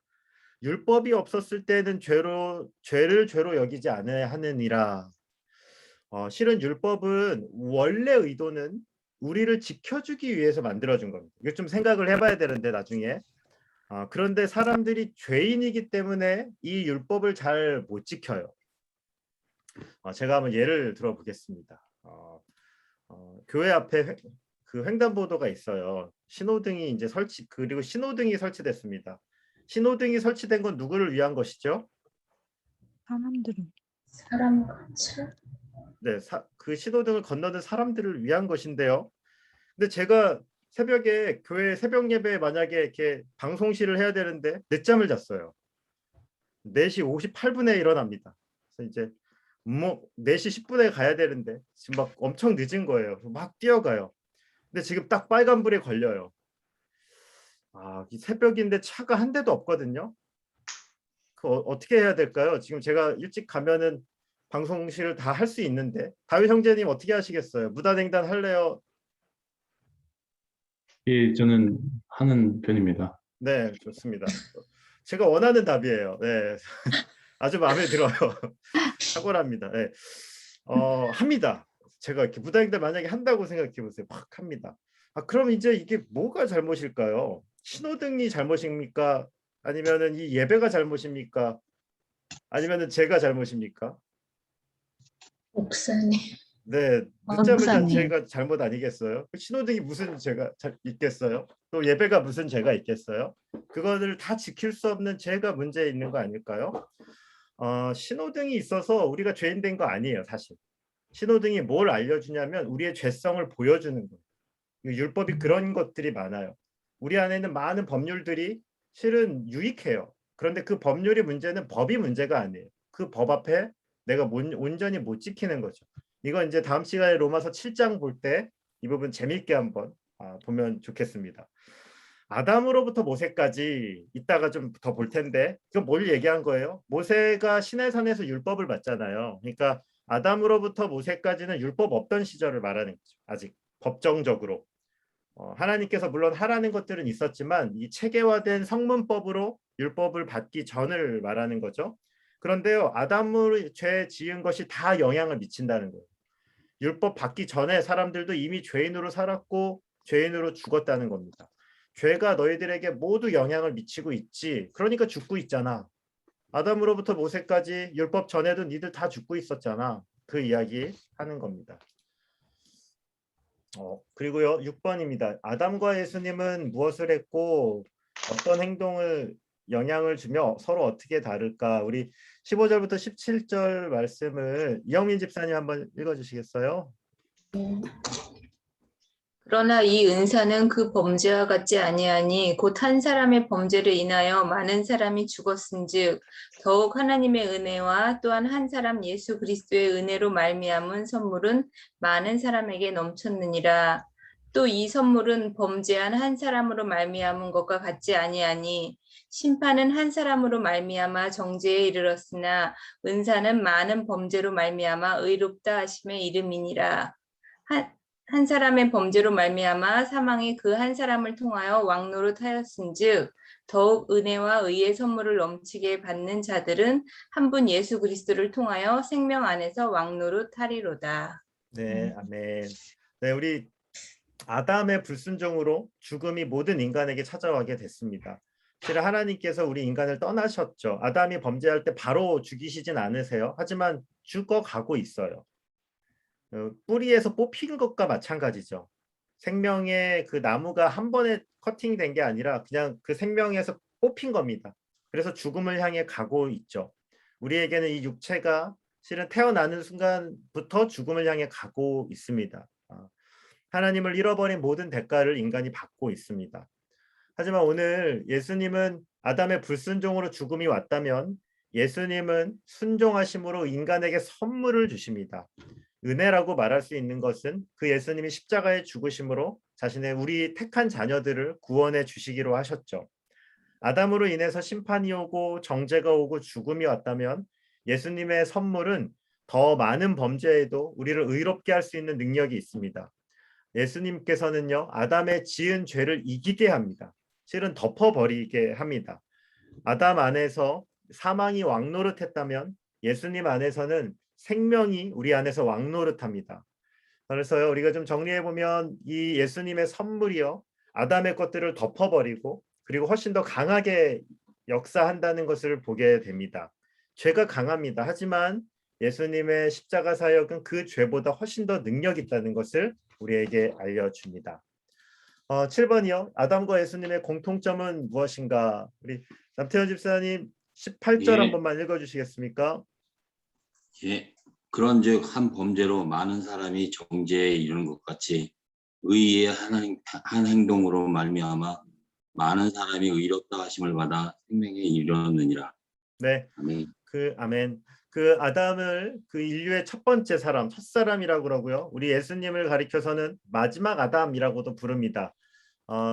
율법이 없었을 때는 죄를 죄로 여기지 않으니라. 실은 율법은 원래 의도는 우리를 지켜주기 위해서 만들어준 겁니다. 이거 좀 생각을 해봐야 되는데 나중에. 그런데 사람들이 죄인이기 때문에 이 율법을 잘 못 지켜요. 제가 한번 예를 들어 보겠습니다. 교회 앞에 그 횡단보도가 있어요. 신호등이 이제 그리고 신호등이 설치됐습니다. 신호등이 설치된 건 누구를 위한 것이죠?
사람 같이
네, 그 신호등을 건너는 사람들을 위한 것인데요. 근데 제가 새벽에 교회 새벽 예배에 만약에 이렇게 방송실을 해야 되는데 늦잠을 잤어요. 4시 58분에 일어납니다. 그래서 이제 4시 10분에 가야 되는데 지금 막 엄청 늦은 거예요. 막 뛰어가요. 근데 지금 딱 빨간불에 걸려요. 이 새벽인데 차가 한 대도 없거든요. 어떻게 해야 될까요? 지금 제가 일찍 가면은 방송실을 다 할 수 있는데 다윗 형제님 어떻게 하시겠어요? 무단횡단 할래요?
예, 저는 하는 편입니다.
네, 좋습니다. 제가 원하는 답이에요. 네, 아주 마음에 들어요. 탁월합니다. 네. 합니다. 제가 이렇게 무단횡단 만약에 한다고 생각해 보세요. 막 합니다. 그럼 이제 이게 뭐가 잘못일까요? 신호등이 잘못입니까? 아니면은 이 예배가 잘못입니까? 아니면은 제가 잘못입니까?
목사님.
네, 늦자마자
목사님.
제가 잘못 아니겠어요? 신호등이 무슨 죄가 있겠어요? 또 예배가 무슨 죄가 있겠어요? 그거를 다 지킬 수 없는 죄가 문제 있는 거 아닐까요? 신호등이 있어서 우리가 죄인 된 거 아니에요, 사실. 신호등이 뭘 알려주냐면 우리의 죄성을 보여주는 거예요. 율법이 그런 것들이 많아요. 우리 안에 있는 많은 법률들이 실은 유익해요. 그런데 그 법률의 문제는 법이 문제가 아니에요. 그 법 앞에 내가 온전히 못 지키는 거죠. 이건 이제 다음 시간에 로마서 7장 볼 때 이 부분 재밌게 한번 보면 좋겠습니다. 아담으로부터 모세까지 이따가 좀 더 볼 텐데 이거 뭘 얘기한 거예요? 모세가 시내산에서 율법을 받잖아요. 그러니까 아담으로부터 모세까지는 율법 없던 시절을 말하는 거죠. 아직 법정적으로. 하나님께서 물론 하라는 것들은 있었지만 이 체계화된 성문법으로 율법을 받기 전을 말하는 거죠. 그런데요, 아담으로 죄 지은 것이 다 영향을 미친다는 거예요. 율법 받기 전에 사람들도 이미 죄인으로 살았고 죄인으로 죽었다는 겁니다. 죄가 너희들에게 모두 영향을 미치고 있지. 그러니까 죽고 있잖아. 아담으로부터 모세까지 율법 전에도 니들 다 죽고 있었잖아. 그 이야기 하는 겁니다. 그리고요, 6번입니다. 아담과 예수님은 무엇을 했고 어떤 행동을 영향을 주며 서로 어떻게 다를까? 우리 15절부터 17절 말씀을 이영민 집사님 한번 읽어주시겠어요?
그러나 이 은사는 그 범죄와 같지 아니하니 곧 한 사람의 범죄를 인하여 많은 사람이 죽었은즉 더욱 하나님의 은혜와 또한 한 사람 예수 그리스도의 은혜로 말미암은 선물은 많은 사람에게 넘쳤느니라. 또 이 선물은 범죄한 한 사람으로 말미암은 것과 같지 아니하니 심판은 한 사람으로 말미암아 정죄에 이르렀으나 은사는 많은 범죄로 말미암아 의롭다 하심의 이름이니라. 한 사람의 범죄로 말미암아 사망이 그 한 사람을 통하여 왕노릇하였은즉 더욱 은혜와 의의 선물을 넘치게 받는 자들은 한 분 예수 그리스도를 통하여 생명 안에서 왕노릇하리로다.
네, 아멘. 네, 우리 아담의 불순종으로 죽음이 모든 인간에게 찾아오게 됐습니다. 실은 하나님께서 우리 인간을 떠나셨죠. 아담이 범죄할 때 바로 죽이시진 않으세요. 하지만 죽어가고 있어요. 뿌리에서 뽑힌 것과 마찬가지죠. 생명의 그 나무가 한 번에 커팅된 게 아니라 그냥 그 생명에서 뽑힌 겁니다. 그래서 죽음을 향해 가고 있죠. 우리에게는 이 육체가 실은 태어나는 순간부터 죽음을 향해 가고 있습니다. 하나님을 잃어버린 모든 대가를 인간이 받고 있습니다. 하지만 오늘 예수님은 아담의 불순종으로 죽음이 왔다면 예수님은 순종하심으로 인간에게 선물을 주십니다. 은혜라고 말할 수 있는 것은 그 예수님이 십자가에 죽으심으로 자신의 우리 택한 자녀들을 구원해 주시기로 하셨죠. 아담으로 인해서 심판이 오고 정죄가 오고 죽음이 왔다면 예수님의 선물은 더 많은 범죄에도 우리를 의롭게 할 수 있는 능력이 있습니다. 예수님께서는요, 아담의 지은 죄를 이기게 합니다. 실은 덮어버리게 합니다. 아담 안에서 사망이 왕노릇했다면 예수님 안에서는 생명이 우리 안에서 왕노릇합니다. 그래서요, 우리가 좀 정리해보면 이 예수님의 선물이요, 아담의 것들을 덮어버리고 그리고 훨씬 더 강하게 역사한다는 것을 보게 됩니다. 죄가 강합니다. 하지만 예수님의 십자가 사역은 그 죄보다 훨씬 더 능력 있다는 것을 우리에게 알려줍니다. 7번이요. 아담과 예수님의 공통점은 무엇인가? 우리 남태현 집사님 18절 한 번만 읽어주시겠습니까?
예, 그런즉 한 범죄로 많은 사람이 정죄에 이르는 것 같이 의의 한 행동으로 말미암아 많은 사람이 의롭다 하심을 받아 생명에 이르렀느니라.
네,
아멘.
아멘. 그 아담을 그 인류의 첫 번째 사람, 첫 사람이라고 그러고요. 우리 예수님을 가리켜서는 마지막 아담이라고도 부릅니다.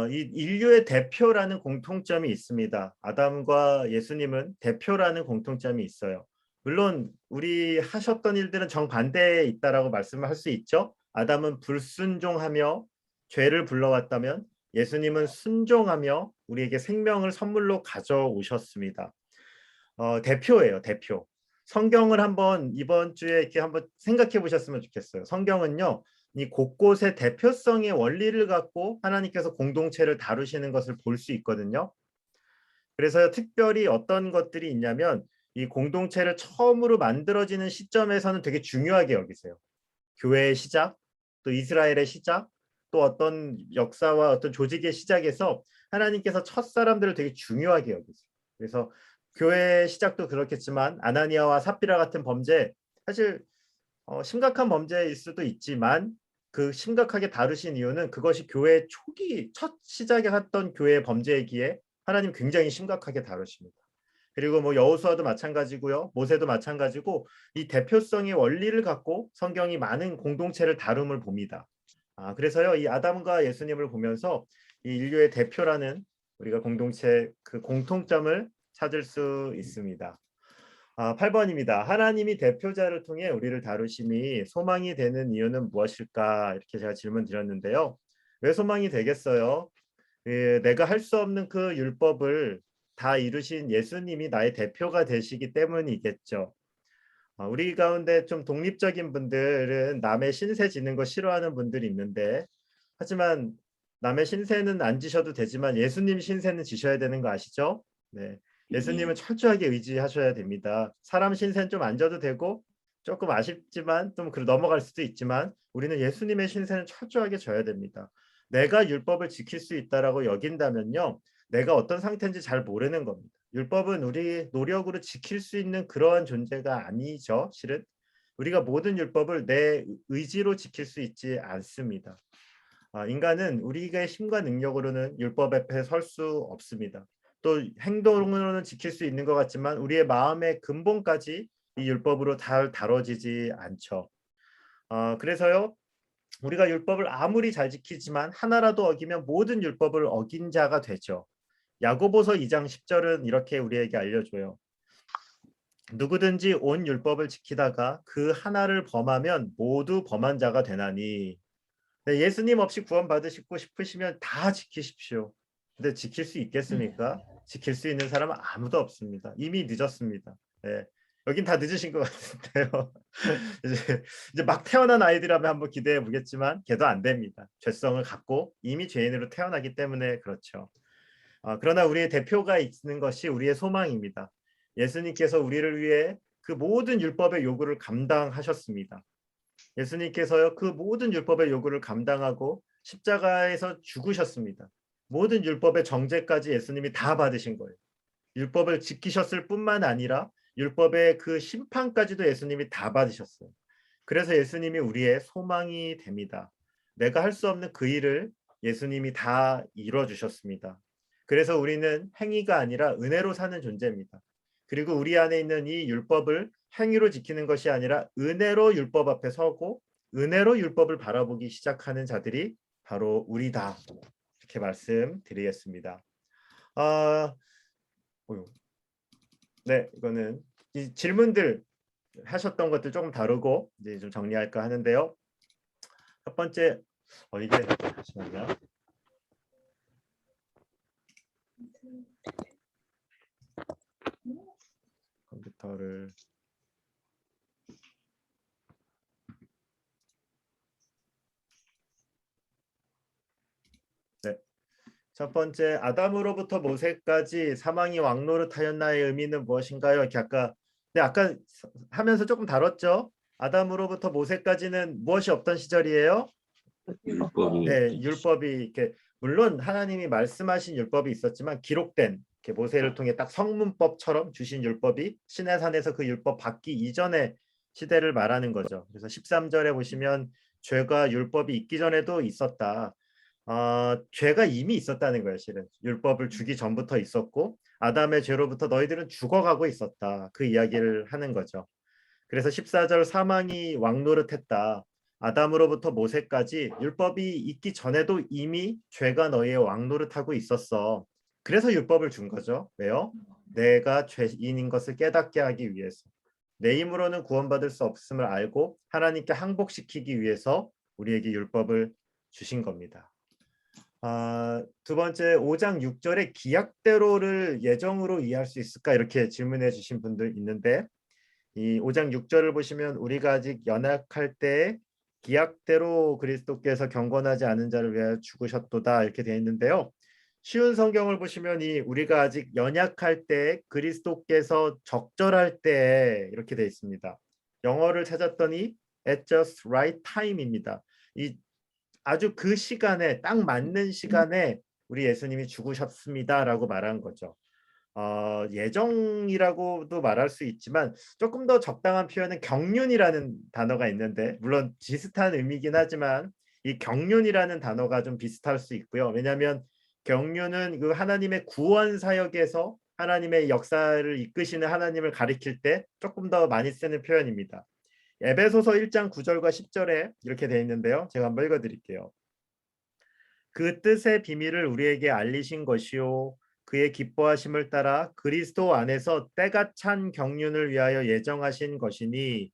이 인류의 대표라는 공통점이 있습니다. 아담과 예수님은 대표라는 공통점이 있어요. 물론 우리 하셨던 일들은 정반대에 있다라고 말씀을 할 수 있죠. 아담은 불순종하며 죄를 불러왔다면 예수님은 순종하며 우리에게 생명을 선물로 가져오셨습니다. 대표예요, 대표. 성경을 한번 이번 주에 이렇게 한번 생각해 보셨으면 좋겠어요. 성경은요, 이 곳곳에 대표성의 원리를 갖고 하나님께서 공동체를 다루시는 것을 볼 수 있거든요. 그래서 특별히 어떤 것들이 있냐면 이 공동체를 처음으로 만들어지는 시점에서는 되게 중요하게 여기세요. 교회의 시작, 또 이스라엘의 시작, 또 어떤 역사와 어떤 조직의 시작에서 하나님께서 첫 사람들을 되게 중요하게 여기세요. 그래서 교회의 시작도 그렇겠지만 아나니아와 삽비라 같은 범죄, 사실 심각한 범죄일 수도 있지만 그 심각하게 다루신 이유는 그것이 교회 초기 첫 시작에 했던 교회의 범죄이기에 하나님 굉장히 심각하게 다루십니다. 그리고 뭐 여호수아도 마찬가지고요, 모세도 마찬가지고 이 대표성의 원리를 갖고 성경이 많은 공동체를 다룸을 봅니다. 그래서요, 이 아담과 예수님을 보면서 이 인류의 대표라는 우리가 공동체 그 공통점을 찾을 수 있습니다. 8번입니다. 하나님이 대표자를 통해 우리를 다루심이 소망이 되는 이유는 무엇일까? 이렇게 제가 질문 드렸는데요. 왜 소망이 되겠어요? 내가 할 수 없는 그 율법을 다 이루신 예수님이 나의 대표가 되시기 때문이겠죠. 우리 가운데 좀 독립적인 분들은 남의 신세 지는 거 싫어하는 분들이 있는데, 하지만 남의 신세는 안 지셔도 되지만 예수님 신세는 지셔야 되는 거 아시죠? 네. 예수님은 철저하게 의지하셔야 됩니다. 사람 신세는 좀 안 져도 되고 조금 아쉽지만 좀 넘어갈 수도 있지만 우리는 예수님의 신세는 철저하게 져야 됩니다. 내가 율법을 지킬 수 있다라고 여긴다면요, 내가 어떤 상태인지 잘 모르는 겁니다. 율법은 우리 노력으로 지킬 수 있는 그러한 존재가 아니죠. 실은 우리가 모든 율법을 내 의지로 지킬 수 있지 않습니다. 인간은 우리의 힘과 능력으로는 율법 앞에 설 수 없습니다. 또 행동으로는 지킬 수 있는 것 같지만 우리의 마음의 근본까지 이 율법으로 잘 다뤄지지 않죠. 그래서요, 우리가 율법을 아무리 잘 지키지만 하나라도 어기면 모든 율법을 어긴 자가 되죠. 야고보서 2장 10절은 이렇게 우리에게 알려줘요. 누구든지 온 율법을 지키다가 그 하나를 범하면 모두 범한 자가 되나니. 네, 예수님 없이 구원받으시고 싶으시면 다 지키십시오. 근데 지킬 수 있겠습니까? 지킬 수 있는 사람은 아무도 없습니다. 이미 늦었습니다. 네. 여긴 다 늦으신 것 같은데요. 이제 막 태어난 아이들이라면 한번 기대해 보겠지만 걔도 안 됩니다. 죄성을 갖고 이미 죄인으로 태어나기 때문에 그렇죠. 그러나 우리의 대표가 있는 것이 우리의 소망입니다. 예수님께서 우리를 위해 그 모든 율법의 요구를 감당하셨습니다. 예수님께서요, 그 모든 율법의 요구를 감당하고 십자가에서 죽으셨습니다. 모든 율법의 정죄까지 예수님이 다 받으신 거예요. 율법을 지키셨을 뿐만 아니라 율법의 그 심판까지도 예수님이 다 받으셨어요. 그래서 예수님이 우리의 소망이 됩니다. 내가 할 수 없는 그 일을 예수님이 다 이뤄주셨습니다. 그래서 우리는 행위가 아니라 은혜로 사는 존재입니다. 그리고 우리 안에 있는 이 율법을 행위로 지키는 것이 아니라 은혜로 율법 앞에 서고 은혜로 율법을 바라보기 시작하는 자들이 바로 우리다. 이렇게 말씀드리겠습니다. 네, 이거는 이 질문들 하셨던 것들 조금 다루고 이제 좀 정리할까 하는데요. 첫 번째, 이게 잠시만요. 컴퓨터를 네. 첫 번째, 아담으로부터 모세까지 사망이 왕노릇하였나의 의미는 무엇인가요? 이렇게 아까 하면서 조금 다뤘죠. 아담으로부터 모세까지는 무엇이 없던 시절이에요?
율법이
네, 율법이 이렇게 물론 하나님이 말씀하신 율법이 있었지만 기록된 이렇게 모세를 통해 딱 성문법처럼 주신 율법이 시내산에서 그 율법 받기 이전의 시대를 말하는 거죠. 그래서 13절에 보시면 죄가 율법이 있기 전에도 있었다. 죄가 이미 있었다는 거예요. 실은 율법을 주기 전부터 있었고 아담의 죄로부터 너희들은 죽어가고 있었다. 그 이야기를 하는 거죠. 그래서 14절 사망이 왕노릇했다. 아담으로부터 모세까지 율법이 있기 전에도 이미 죄가 너희의 왕노릇하고 있었어. 그래서 율법을 준 거죠. 왜요? 내가 죄인인 것을 깨닫게 하기 위해서. 내 힘으로는 구원받을 수 없음을 알고 하나님께 항복시키기 위해서 우리에게 율법을 주신 겁니다. 두 번째, 5장 6절에 기약대로를 예정으로 이해할 수 있을까? 이렇게 질문해 주신 분들 있는데 이 5장 6절을 보시면 우리가 아직 연약할 때 기약대로 그리스도께서 경건하지 않은 자를 위하여 죽으셨도다 이렇게 되어 있는데요. 쉬운 성경을 보시면 이 우리가 아직 연약할 때 그리스도께서 적절할 때 이렇게 되어 있습니다. 영어를 찾았더니 at just right time입니다. 이 아주 그 시간에 딱 맞는 시간에 우리 예수님이 죽으셨습니다라고 말한 거죠. 예정이라고도 말할 수 있지만 조금 더 적당한 표현은 경륜이라는 단어가 있는데 물론 비슷한 의미긴 하지만 이 경륜이라는 단어가 좀 비슷할 수 있고요. 왜냐하면 경륜은 그 하나님의 구원 사역에서 하나님의 역사를 이끄시는 하나님을 가리킬 때 조금 더 많이 쓰는 표현입니다. 에베소서 1장 9절과 10절에 이렇게 되어 있는데요. 제가 한번 읽어드릴게요. 그 뜻의 비밀을 우리에게 알리신 것이요 그의 기뻐하심을 따라 그리스도 안에서 때가 찬 경륜을 위하여 예정하신 것이니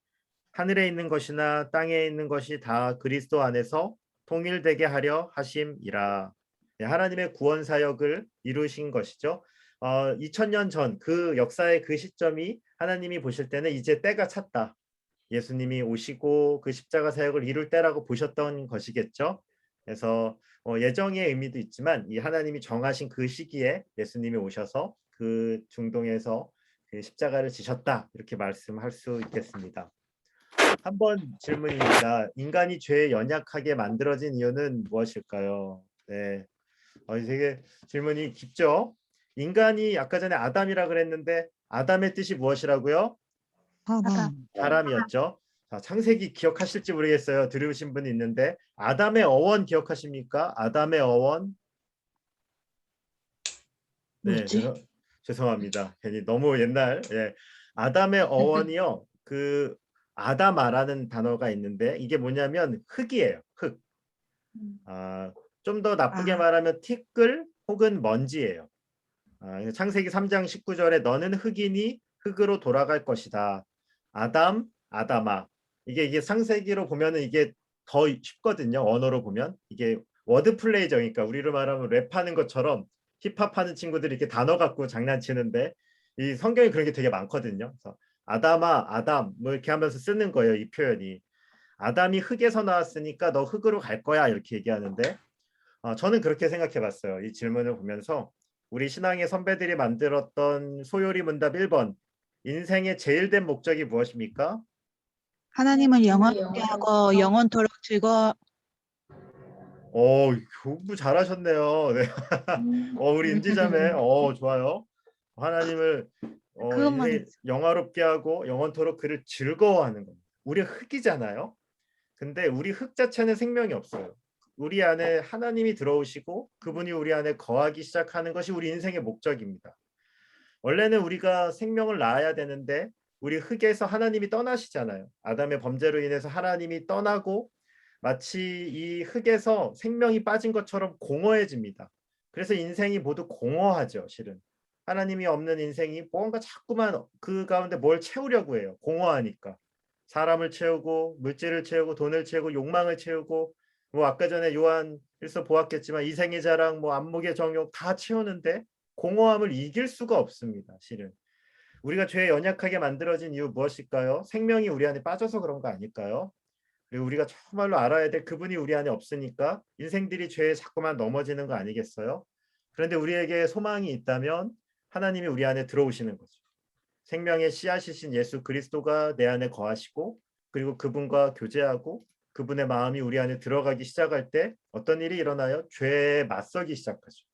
하늘에 있는 것이나 땅에 있는 것이 다 그리스도 안에서 통일되게 하려 하심이라. 하나님의 구원 사역을 이루신 것이죠. 2000년 전 그 역사의 그 시점이 하나님이 보실 때는 이제 때가 찼다. 예수님이 오시고 그 십자가 사역을 이룰 때라고 보셨던 것이겠죠. 그래서 예정의 의미도 있지만 이 하나님이 정하신 그 시기에 예수님이 오셔서 그 중동에서 그 십자가를 지셨다 이렇게 말씀할 수 있겠습니다. 한번 질문입니다. 인간이 죄에 연약하게 만들어진 이유는 무엇일까요? 네, 되게 질문이 깊죠. 인간이 아까 전에 아담이라 그랬는데 아담의 뜻이 무엇이라고요? 사람이었죠. 자, 창세기 기억하실지 모르겠어요. 들으신 분이 있는데 아담의 어원 기억하십니까? 아담의 어원. 네, 죄송합니다. 괜히 너무 옛날. 예. 아담의 어원이요. 그 아담아라는 단어가 있는데 이게 뭐냐면 흙이에요. 흙. 좀 더 나쁘게 말하면 티끌 혹은 먼지예요. 창세기 3장 19절에 너는 흙이니 흙으로 돌아갈 것이다. 아담, 아담아. 이게 창세기로 보면은 이게 더 쉽거든요. 언어로 보면 이게 워드 플레이적이니까 우리로 말하면 랩하는 것처럼 힙합하는 친구들이 이렇게 단어 갖고 장난치는데 이 성경에 그런 게 되게 많거든요. 그래서 아담아, 아담 뭐 이렇게 하면서 쓰는 거예요. 이 표현이. 아담이 흙에서 나왔으니까 너 흙으로 갈 거야 이렇게 얘기하는데 저는 그렇게 생각해봤어요. 이 질문을 보면서 우리 신앙의 선배들이 만들었던 소요리 문답 1번 인생의 제일 된 목적이 무엇입니까?
하나님을 영원하게 하고 영원토록 즐거워.
공부 잘하셨네요. 네. 우리 인지자매, 좋아요. 하나님을
그것만
인생 영화롭게 하고 영원토록 그를 즐거워하는 겁니다. 우리 흙이잖아요. 근데 우리 흙 자체는 생명이 없어요. 우리 안에 하나님이 들어오시고 그분이 우리 안에 거하기 시작하는 것이 우리 인생의 목적입니다. 원래는 우리가 생명을 낳아야 되는데 우리 흙에서 하나님이 떠나시잖아요. 아담의 범죄로 인해서 하나님이 떠나고 마치 이 흙에서 생명이 빠진 것처럼 공허해집니다. 그래서 인생이 모두 공허하죠. 실은 하나님이 없는 인생이 뭔가 자꾸만 그 가운데 뭘 채우려고 해요. 공허하니까 사람을 채우고 물질을 채우고 돈을 채우고 욕망을 채우고 뭐 아까 전에 요한일서 보았겠지만 이생의 자랑 뭐 안목의 정욕 다 채우는데 공허함을 이길 수가 없습니다. 실은 우리가 죄에 연약하게 만들어진 이유 무엇일까요? 생명이 우리 안에 빠져서 그런 거 아닐까요? 그리고 우리가 정말로 알아야 될 그분이 우리 안에 없으니까 인생들이 죄에 자꾸만 넘어지는 거 아니겠어요? 그런데 우리에게 소망이 있다면 하나님이 우리 안에 들어오시는 거죠. 생명의 씨앗이신 예수 그리스도가 내 안에 거하시고 그리고 그분과 교제하고 그분의 마음이 우리 안에 들어가기 시작할 때 어떤 일이 일어나요? 죄에 맞서기 시작하죠.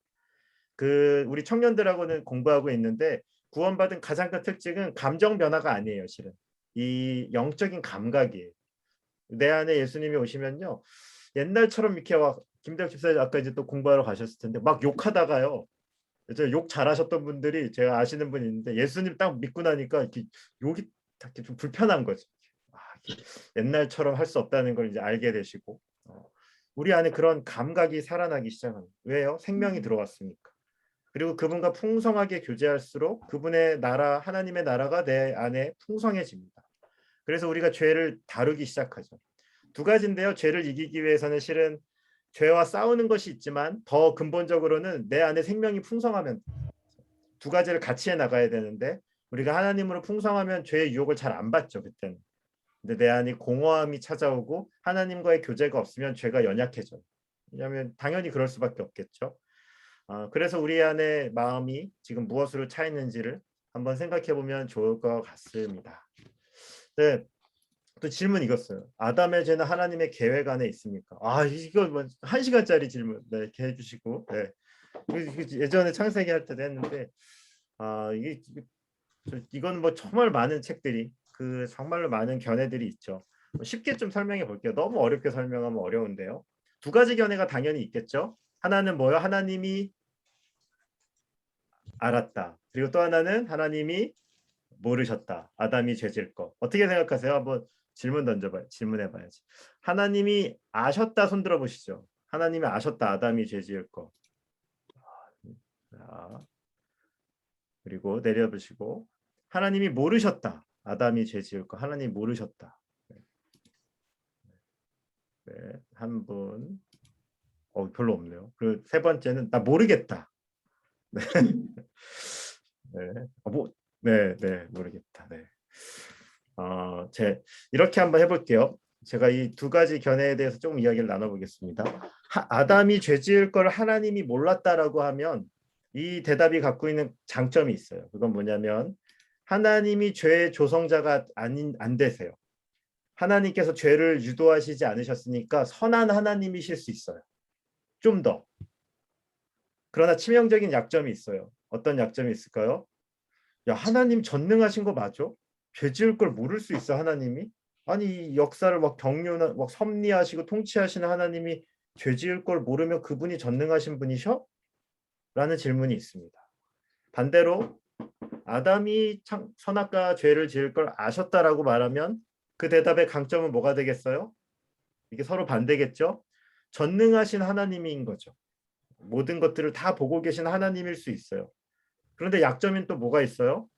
우리 청년들하고는 공부하고 있는데 구원받은 가장 큰 특징은 감정 변화가 아니에요. 실은 이 영적인 감각이에요. 내 안에 예수님이 오시면요 옛날처럼 이렇게 김대혁 집사님 아까 이제 또 공부하러 가셨을 텐데 막 욕하다가요 욕 잘하셨던 분들이 제가 아시는 분이 있는데 예수님 딱 믿고 나니까 이렇게 욕이 이렇게 좀 불편한 거죠. 옛날처럼 할 수 없다는 걸 이제 알게 되시고 우리 안에 그런 감각이 살아나기 시작합니다. 왜요? 생명이 들어왔으니까. 그리고 그분과 풍성하게 교제할수록 그분의 나라 하나님의 나라가 내 안에 풍성해집니다. 그래서 우리가 죄를 다루기 시작하죠. 두 가지인데요. 죄를 이기기 위해서는 실은 죄와 싸우는 것이 있지만 더 근본적으로는 내 안에 생명이 풍성하면 두 가지를 같이 해나가야 되는데 우리가 하나님으로 풍성하면 죄의 유혹을 잘 안 받죠. 그때는. 근데 내 안에 공허함이 찾아오고 하나님과의 교제가 없으면 죄가 연약해져요. 왜냐하면 당연히 그럴 수밖에 없겠죠. 그래서 우리 안에 마음이 지금 무엇으로 차 있는지를 한번 생각해 보면 좋을 것 같습니다. 네, 또 질문 이거어요. 아담의 죄는 하나님의 계획 안에 있습니까? 아, 이거 뭐 1시간짜리 질문 네, 이렇게 해주시고 네. 예전에 창세기 할 때도 했는데 이건 뭐 정말 많은 책들이 정말로 많은 견해들이 있죠. 쉽게 좀 설명해 볼게요. 너무 어렵게 설명하면 어려운데요. 두 가지 견해가 당연히 있겠죠. 하나는 뭐요? 하나님이 알았다. 그리고 또 하나는 하나님이 모르셨다. 아담이 죄질 거. 어떻게 생각하세요? 한번 질문해봐야지. 하나님이 아셨다 손 들어보시죠. 하나님이 아셨다. 아담이 죄질 거. 자, 그리고 내려보시고 하나님이 모르셨다. 아담이 죄지을 거. 하나님이 모르셨다. 네, 한 분. 별로 없네요. 그리고 세 번째는 나 모르겠다. 네. 네, 모르겠다. 네. 이렇게 한번 해볼게요. 제가 이 두 가지 견해에 대해서 조금 이야기를 나눠보겠습니다. 아담이 죄지을 걸 하나님이 몰랐다라고 하면 이 대답이 갖고 있는 장점이 있어요. 그건 뭐냐면 하나님이 죄의 조성자가 안 되세요. 하나님께서 죄를 유도하시지 않으셨으니까 선한 하나님이실 수 있어요. 좀 더. 그러나 치명적인 약점이 있어요. 어떤 약점이 있을까요? 야, 하나님 전능하신 거 맞아? 죄 지을 걸 모를 수 있어, 하나님이? 아니, 역사를 막 섭리하시고 통치하시는 하나님이 죄 지을 걸 모르면 그분이 전능하신 분이셔? 라는 질문이 있습니다. 반대로 아담이 선악과 죄를 지을 걸 아셨다라고 말하면 그 대답의 강점은 뭐가 되겠어요? 이게 서로 반대겠죠? 전능하신 하나님인 거죠. 모든 것들을 다 보고 계신 하나님일 수 있어요. 그런데 약점인 또 뭐가 있어요?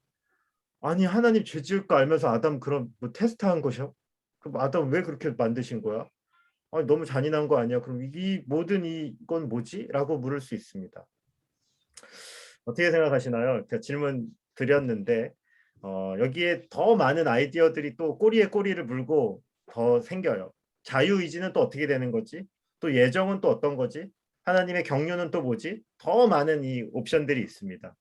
아니, 하나님 죄 지을 거 알면서 아담 그럼 뭐 테스트한 것이요? 그럼 아담 왜 그렇게 만드신 거야? 아니, 너무 잔인한 거 아니야? 그럼 이건 뭐지? 라고 물을 수 있습니다. 어떻게 생각하시나요? 제가 질문 드렸는데 여기에 더 많은 아이디어들이 또 꼬리에 꼬리를 물고 더 생겨요. 자유의지는 또 어떻게 되는 거지? 또 예정은 또 어떤 거지? 하나님의 경륜은 또 뭐지? 더 많은 이 옵션들이 있습니다.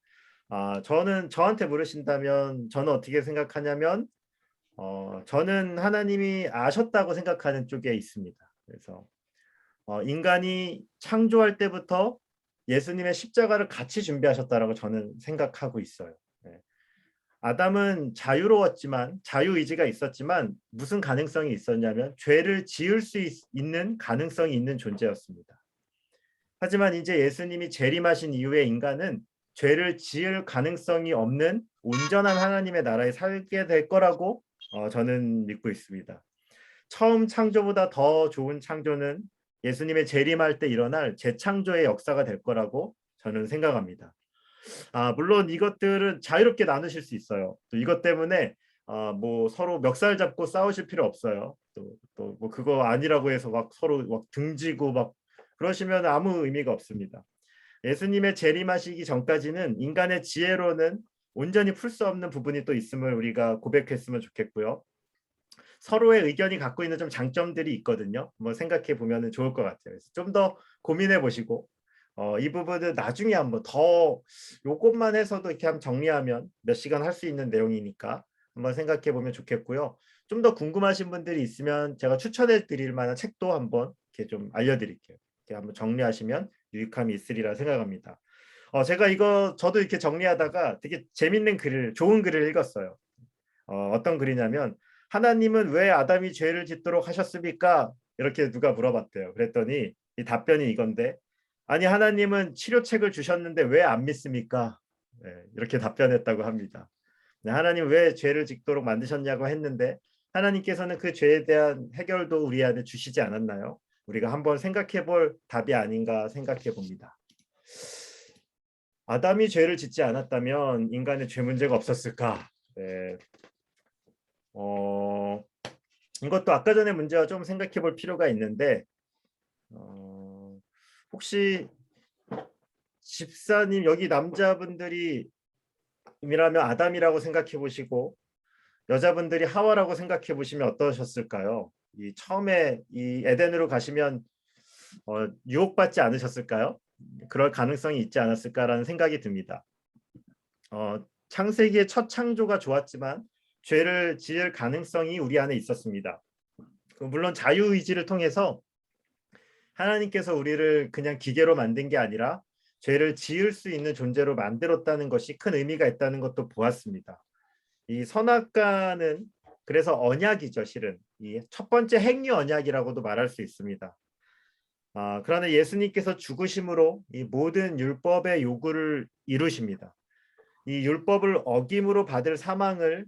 저한테 물으신다면 저는 어떻게 생각하냐면 저는 하나님이 아셨다고 생각하는 쪽에 있습니다. 그래서 인간이 창조할 때부터 예수님의 십자가를 같이 준비하셨다라고 저는 생각하고 있어요. 네. 아담은 자유로웠지만 자유의지가 있었지만 무슨 가능성이 있었냐면 죄를 지을 수 있는 가능성이 있는 존재였습니다. 하지만 이제 예수님이 재림하신 이후에 인간은 죄를 지을 가능성이 없는 온전한 하나님의 나라에 살게 될 거라고 저는 믿고 있습니다. 처음 창조보다 더 좋은 창조는 예수님의 재림할 때 일어날 재창조의 역사가 될 거라고 저는 생각합니다. 물론 이것들은 자유롭게 나누실 수 있어요. 또 이것 때문에 뭐 서로 멱살 잡고 싸우실 필요 없어요. 또 뭐 그거 아니라고 해서 막 서로 막 등지고 막 그러시면 아무 의미가 없습니다. 예수님의 재림하시기 전까지는 인간의 지혜로는 온전히 풀 수 없는 부분이 또 있음을 우리가 고백했으면 좋겠고요. 서로의 의견이 갖고 있는 좀 장점들이 있거든요. 뭐 생각해 보면 좋을 것 같아요. 그래서 좀 더 고민해 보시고 이 부분은 나중에 한번 더 요것만 해서도 이렇게 한번 정리하면 몇 시간 할 수 있는 내용이니까 한번 생각해 보면 좋겠고요. 좀 더 궁금하신 분들이 있으면 제가 추천해 드릴 만한 책도 한번 이렇게 좀 알려드릴게요. 이렇게 한번 정리하시면 유익함이 있으리라 생각합니다. 제가 저도 이렇게 정리하다가 되게 재밌는 좋은 글을 읽었어요. 어떤 글이냐면 하나님은 왜 아담이 죄를 짓도록 하셨습니까? 이렇게 누가 물어봤대요. 그랬더니 이 답변이 이건데 아니 하나님은 치료책을 주셨는데 왜 안 믿습니까? 네, 이렇게 답변했다고 합니다. 네, 하나님 왜 죄를 짓도록 만드셨냐고 했는데 하나님께서는 그 죄에 대한 해결도 우리한테 주시지 않았나요? 우리가 한번 생각해 볼 답이 아닌가 생각해 봅니다. 아담이 죄를 짓지 않았다면 인간의 죄 문제가 없었을까? 네. 이것도 아까 전에 문제와 좀 생각해 볼 필요가 있는데 혹시 집사님 여기 남자분들이 이라면 아담이라고 생각해 보시고 여자분들이 하와라고 생각해 보시면 어떠셨을까요? 이 처음에 이 에덴으로 가시면 유혹받지 않으셨을까요? 그럴 가능성이 있지 않았을까라는 생각이 듭니다. 창세기의 첫 창조가 좋았지만 죄를 지을 가능성이 우리 안에 있었습니다. 물론 자유의지를 통해서 하나님께서 우리를 그냥 기계로 만든 게 아니라 죄를 지을 수 있는 존재로 만들었다는 것이 큰 의미가 있다는 것도 보았습니다. 이 선악과는 그래서 언약이죠. 실은 이 첫 번째 행위 언약이라고도 말할 수 있습니다. 그러나 예수님께서 죽으심으로 이 모든 율법의 요구를 이루십니다. 이 율법을 어김으로 받을 사망을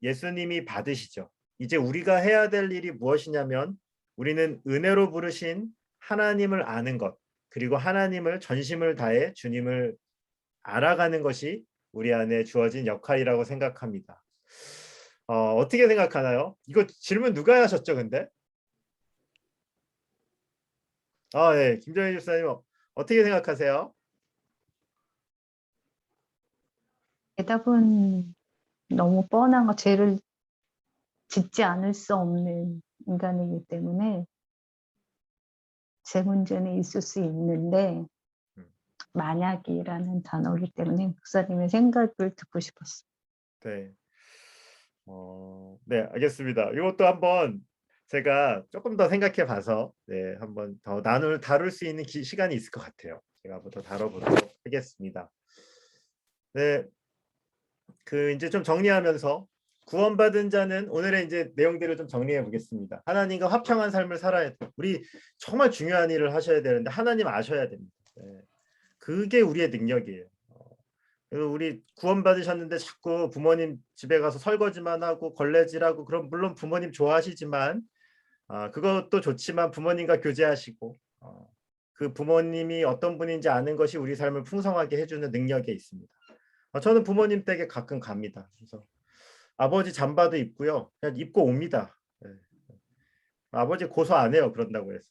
예수님이 받으시죠. 이제 우리가 해야 될 일이 무엇이냐면 우리는 은혜로 부르신 하나님을 아는 것, 그리고 하나님을 전심을 다해 주님을 알아가는 것이 우리 안에 주어진 역할이라고 생각합니다. 어떻게 생각하나요? 이거 질문 누가 하셨죠, 근데? 네, 김정희 집사님 어떻게 생각하세요?
대답은 너무 뻔한 거, 죄를 짓지 않을 수 없는 인간이기 때문에 제 문제는 있을 수 있는데 만약이라는 단어이기 때문에 목사님의 생각을 듣고 싶었어요.
네. 네, 알겠습니다. 이것도 한번 제가 조금 더 생각해 봐서 네, 한번 더 다룰 수 있는 시간이 있을 것 같아요. 제가 한번 더 다뤄보도록 하겠습니다. 네, 이제 좀 정리하면서 구원받은 자는 오늘의 이제 내용들을 좀 정리해 보겠습니다. 하나님과 화평한 삶을 살아야 돼요. 우리 정말 중요한 일을 하셔야 되는데 하나님 아셔야 됩니다. 네, 그게 우리의 능력이에요. 그래서 우리 구원받으셨는데 자꾸 부모님 집에 가서 설거지만 하고 걸레질하고, 그럼 물론 부모님 좋아하시지만 그것도 좋지만 부모님과 교제하시고 그 부모님이 어떤 분인지 아는 것이 우리 삶을 풍성하게 해주는 능력에 있습니다. 저는 부모님 댁에 가끔 갑니다. 그래서 아버지 잠바도 입고요, 그냥 입고 옵니다. 네. 아버지 고소 안 해요, 그런다고 해서.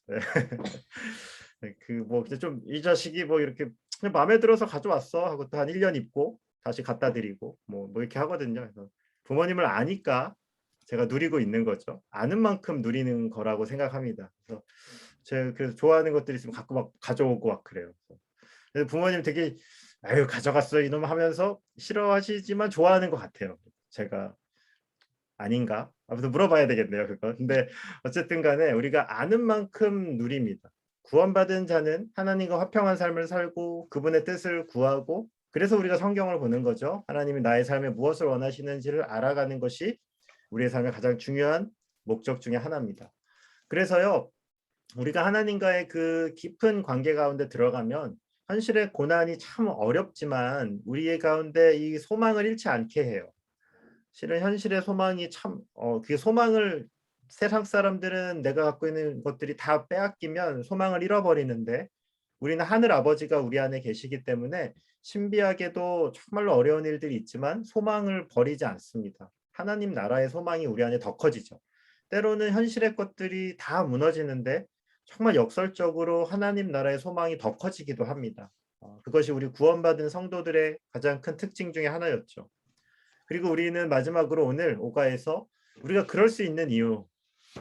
네. 뭐 좀 이 자식이 뭐 이렇게 마음에 들어서 가져왔어 하고 또 한 1년 입고 다시 갖다 드리고 뭐 이렇게 하거든요. 그래서 부모님을 아니까 제가 누리고 있는 거죠. 아는 만큼 누리는 거라고 생각합니다. 그래서 제가 그래서 좋아하는 것들이 있으면 가끔 막 가져오고 막 그래요. 그래서 부모님 되게 아유 가져갔어 이놈 하면서 싫어하시지만 좋아하는 것 같아요. 제가 아닌가? 아무튼 물어봐야 되겠네요, 그거. 근데 어쨌든 간에 우리가 아는 만큼 누립니다. 구원받은 자는 하나님과 화평한 삶을 살고 그분의 뜻을 구하고, 그래서 우리가 성경을 보는 거죠. 하나님이 나의 삶에 무엇을 원하시는지를 알아가는 것이 우리의 삶의 가장 중요한 목적 중에 하나입니다. 그래서요, 우리가 하나님과의 그 깊은 관계 가운데 들어가면 현실의 고난이 참 어렵지만 우리의 가운데 이 소망을 잃지 않게 해요. 실은 현실의 소망이 참 그 소망을, 세상 사람들은 내가 갖고 있는 것들이 다 빼앗기면 소망을 잃어버리는데 우리는 하늘 아버지가 우리 안에 계시기 때문에 신비하게도 정말로 어려운 일들이 있지만 소망을 버리지 않습니다. 하나님 나라의 소망이 우리 안에 더 커지죠. 때로는 현실의 것들이 다 무너지는데 정말 역설적으로 하나님 나라의 소망이 더 커지기도 합니다. 그것이 우리 구원받은 성도들의 가장 큰 특징 중에 하나였죠. 그리고 우리는 마지막으로 오늘 오가에서 우리가 그럴 수 있는 이유,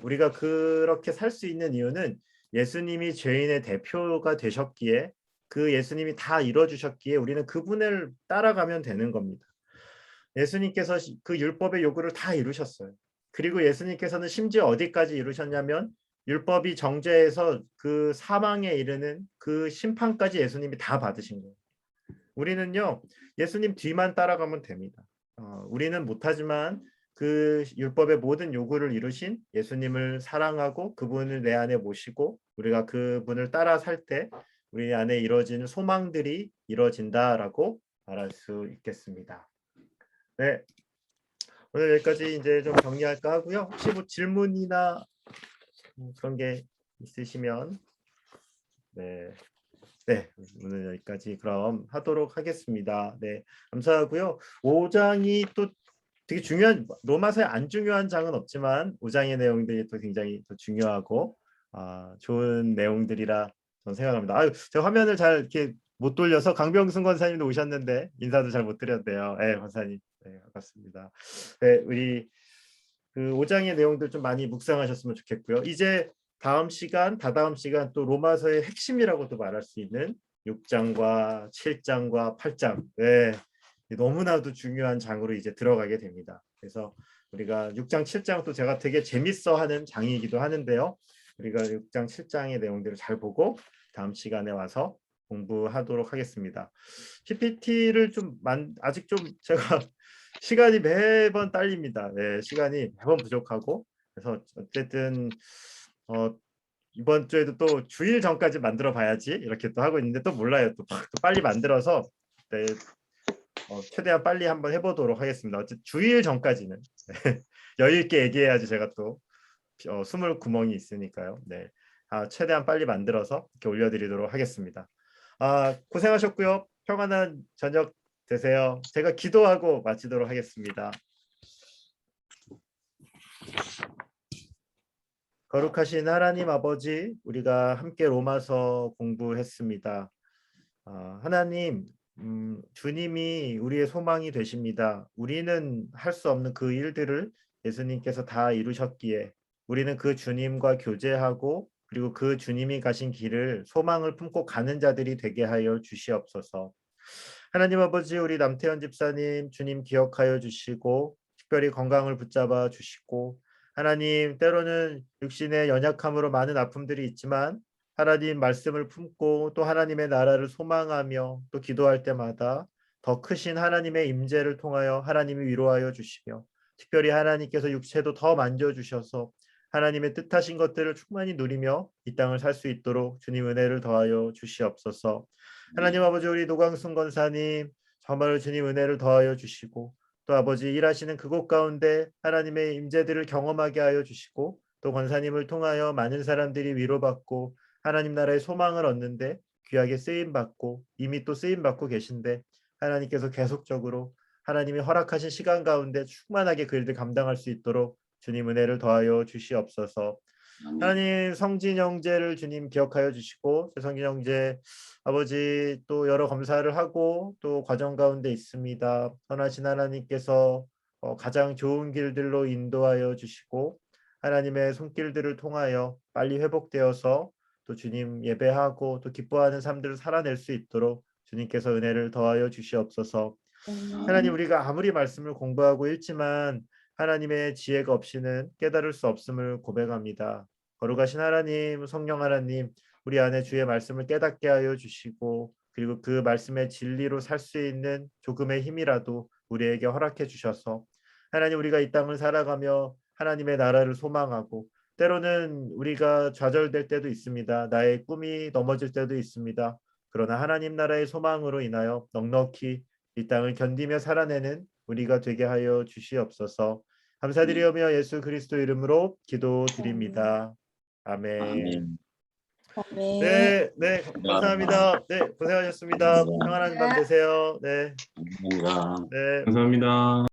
우리가 그렇게 살 수 있는 이유는 예수님이 죄인의 대표가 되셨기에, 그 예수님이 다 이뤄주셨기에 우리는 그분을 따라가면 되는 겁니다. 예수님께서 그 율법의 요구를 다 이루셨어요. 그리고 예수님께서는 심지어 어디까지 이루셨냐면 율법이 정죄해서 그 사망에 이르는 그 심판까지 예수님이 다 받으신 거예요. 우리는요, 예수님 뒤만 따라가면 됩니다. 우리는 못하지만 그 율법의 모든 요구를 이루신 예수님을 사랑하고 그분을 내 안에 모시고 우리가 그분을 따라 살 때 우리 안에 이루어지는 소망들이 이루어진다라고 말할 수 있겠습니다. 네, 오늘 여기까지 이제 좀 정리할까 하고요. 혹시 뭐 질문이나 그런 게 있으시면 네, 오늘 여기까지 그럼 하도록 하겠습니다. 네, 감사하고요. 5장이 또 되게 중요한, 로마서에 안 중요한 장은 없지만 5장의 내용들이 또 굉장히 더 중요하고 좋은 내용들이라 저는 생각합니다. 제가 화면을 잘 이렇게 못 돌려서 강병순 권사님도 오셨는데 인사도 잘 못 드렸네요. 네, 권사님. 네, 반갑습니다. 네, 우리 그 5장의 내용들 좀 많이 묵상하셨으면 좋겠고요. 이제 다다음 시간 또 로마서의 핵심이라고도 말할 수 있는 6장과 7장과 8장, 네, 너무나도 중요한 장으로 이제 들어가게 됩니다. 그래서 우리가 6장, 7장 또 제가 되게 재밌어하는 장이기도 하는데요. 우리가 6장, 7장의 내용들을 잘 보고 다음 시간에 와서 공부하도록 하겠습니다. PPT를 아직 좀 제가 시간이 매번 딸립니다. 네, 시간이 매번 부족하고 그래서 어쨌든 이번 주에도 또 주일 전까지 만들어 봐야지 이렇게 또 하고 있는데 또 몰라요. 또 빨리 만들어서 네, 최대한 빨리 한번 해보도록 하겠습니다. 어쨌든 주일 전까지는 여유 있게 얘기해야지 제가 또 숨을 구멍이 있으니까요. 네, 최대한 빨리 만들어서 이렇게 올려드리도록 하겠습니다. 고생하셨고요. 평안한 저녁 되세요. 제가 기도하고 마치도록 하겠습니다. 거룩하신 하나님 아버지, 우리가 함께 로마서 공부했습니다. 하나님, 주님이 우리의 소망이 되십니다. 우리는 할 수 없는 그 일들을 예수님께서 다 이루셨기에 우리는 그 주님과 교제하고 그리고 그 주님이 가신 길을 소망을 품고 가는 자들이 되게 하여 주시옵소서. 하나님 아버지, 우리 남태현 집사님 주님 기억하여 주시고 특별히 건강을 붙잡아 주시고 하나님, 때로는 육신의 연약함으로 많은 아픔들이 있지만 하나님 말씀을 품고 또 하나님의 나라를 소망하며 또 기도할 때마다 더 크신 하나님의 임재를 통하여 하나님이 위로하여 주시며 특별히 하나님께서 육체도 더 만져주셔서 하나님의 뜻하신 것들을 충만히 누리며 이 땅을 살 수 있도록 주님 은혜를 더하여 주시옵소서. 하나님 아버지, 우리 노광순 권사님 정말 주님 은혜를 더하여 주시고 또 아버지 일하시는 그곳 가운데 하나님의 임재들을 경험하게 하여 주시고 또 권사님을 통하여 많은 사람들이 위로받고 하나님 나라의 소망을 얻는데 귀하게 쓰임받고 이미 또 쓰임받고 계신데 하나님께서 계속적으로 하나님이 허락하신 시간 가운데 충만하게 그 일들 감당할 수 있도록 주님 은혜를 더하여 주시옵소서. 하나님 성진 형제를 주님 기억하여 주시고 성진 형제 아버지 또 여러 검사를 하고 또 과정 가운데 있습니다. 선하신 하나님께서 가장 좋은 길들로 인도하여 주시고 하나님의 손길들을 통하여 빨리 회복되어서 또 주님 예배하고 또 기뻐하는 삶들을 살아낼 수 있도록 주님께서 은혜를 더하여 주시옵소서. 하나님, 우리가 아무리 말씀을 공부하고 읽지만 하나님의 지혜가 없이는 깨달을 수 없음을 고백합니다. 거룩하신 하나님, 성령 하나님, 우리 안에 주의 말씀을 깨닫게 하여 주시고 그리고 그 말씀의 진리로 살 수 있는 조금의 힘이라도 우리에게 허락해 주셔서 하나님, 우리가 이 땅을 살아가며 하나님의 나라를 소망하고 때로는 우리가 좌절될 때도 있습니다. 나의 꿈이 넘어질 때도 있습니다. 그러나 하나님 나라의 소망으로 인하여 넉넉히 이 땅을 견디며 살아내는 우리가 되게 하여 주시옵소서. 감사드리오며 예수 그리스도 이름으로 기도드립니다. 아멘. 네, 네, 감사합니다. 네, 고생하셨습니다. 평안한 밤 되세요. 네,
감사합니다.
네.
감사합니다.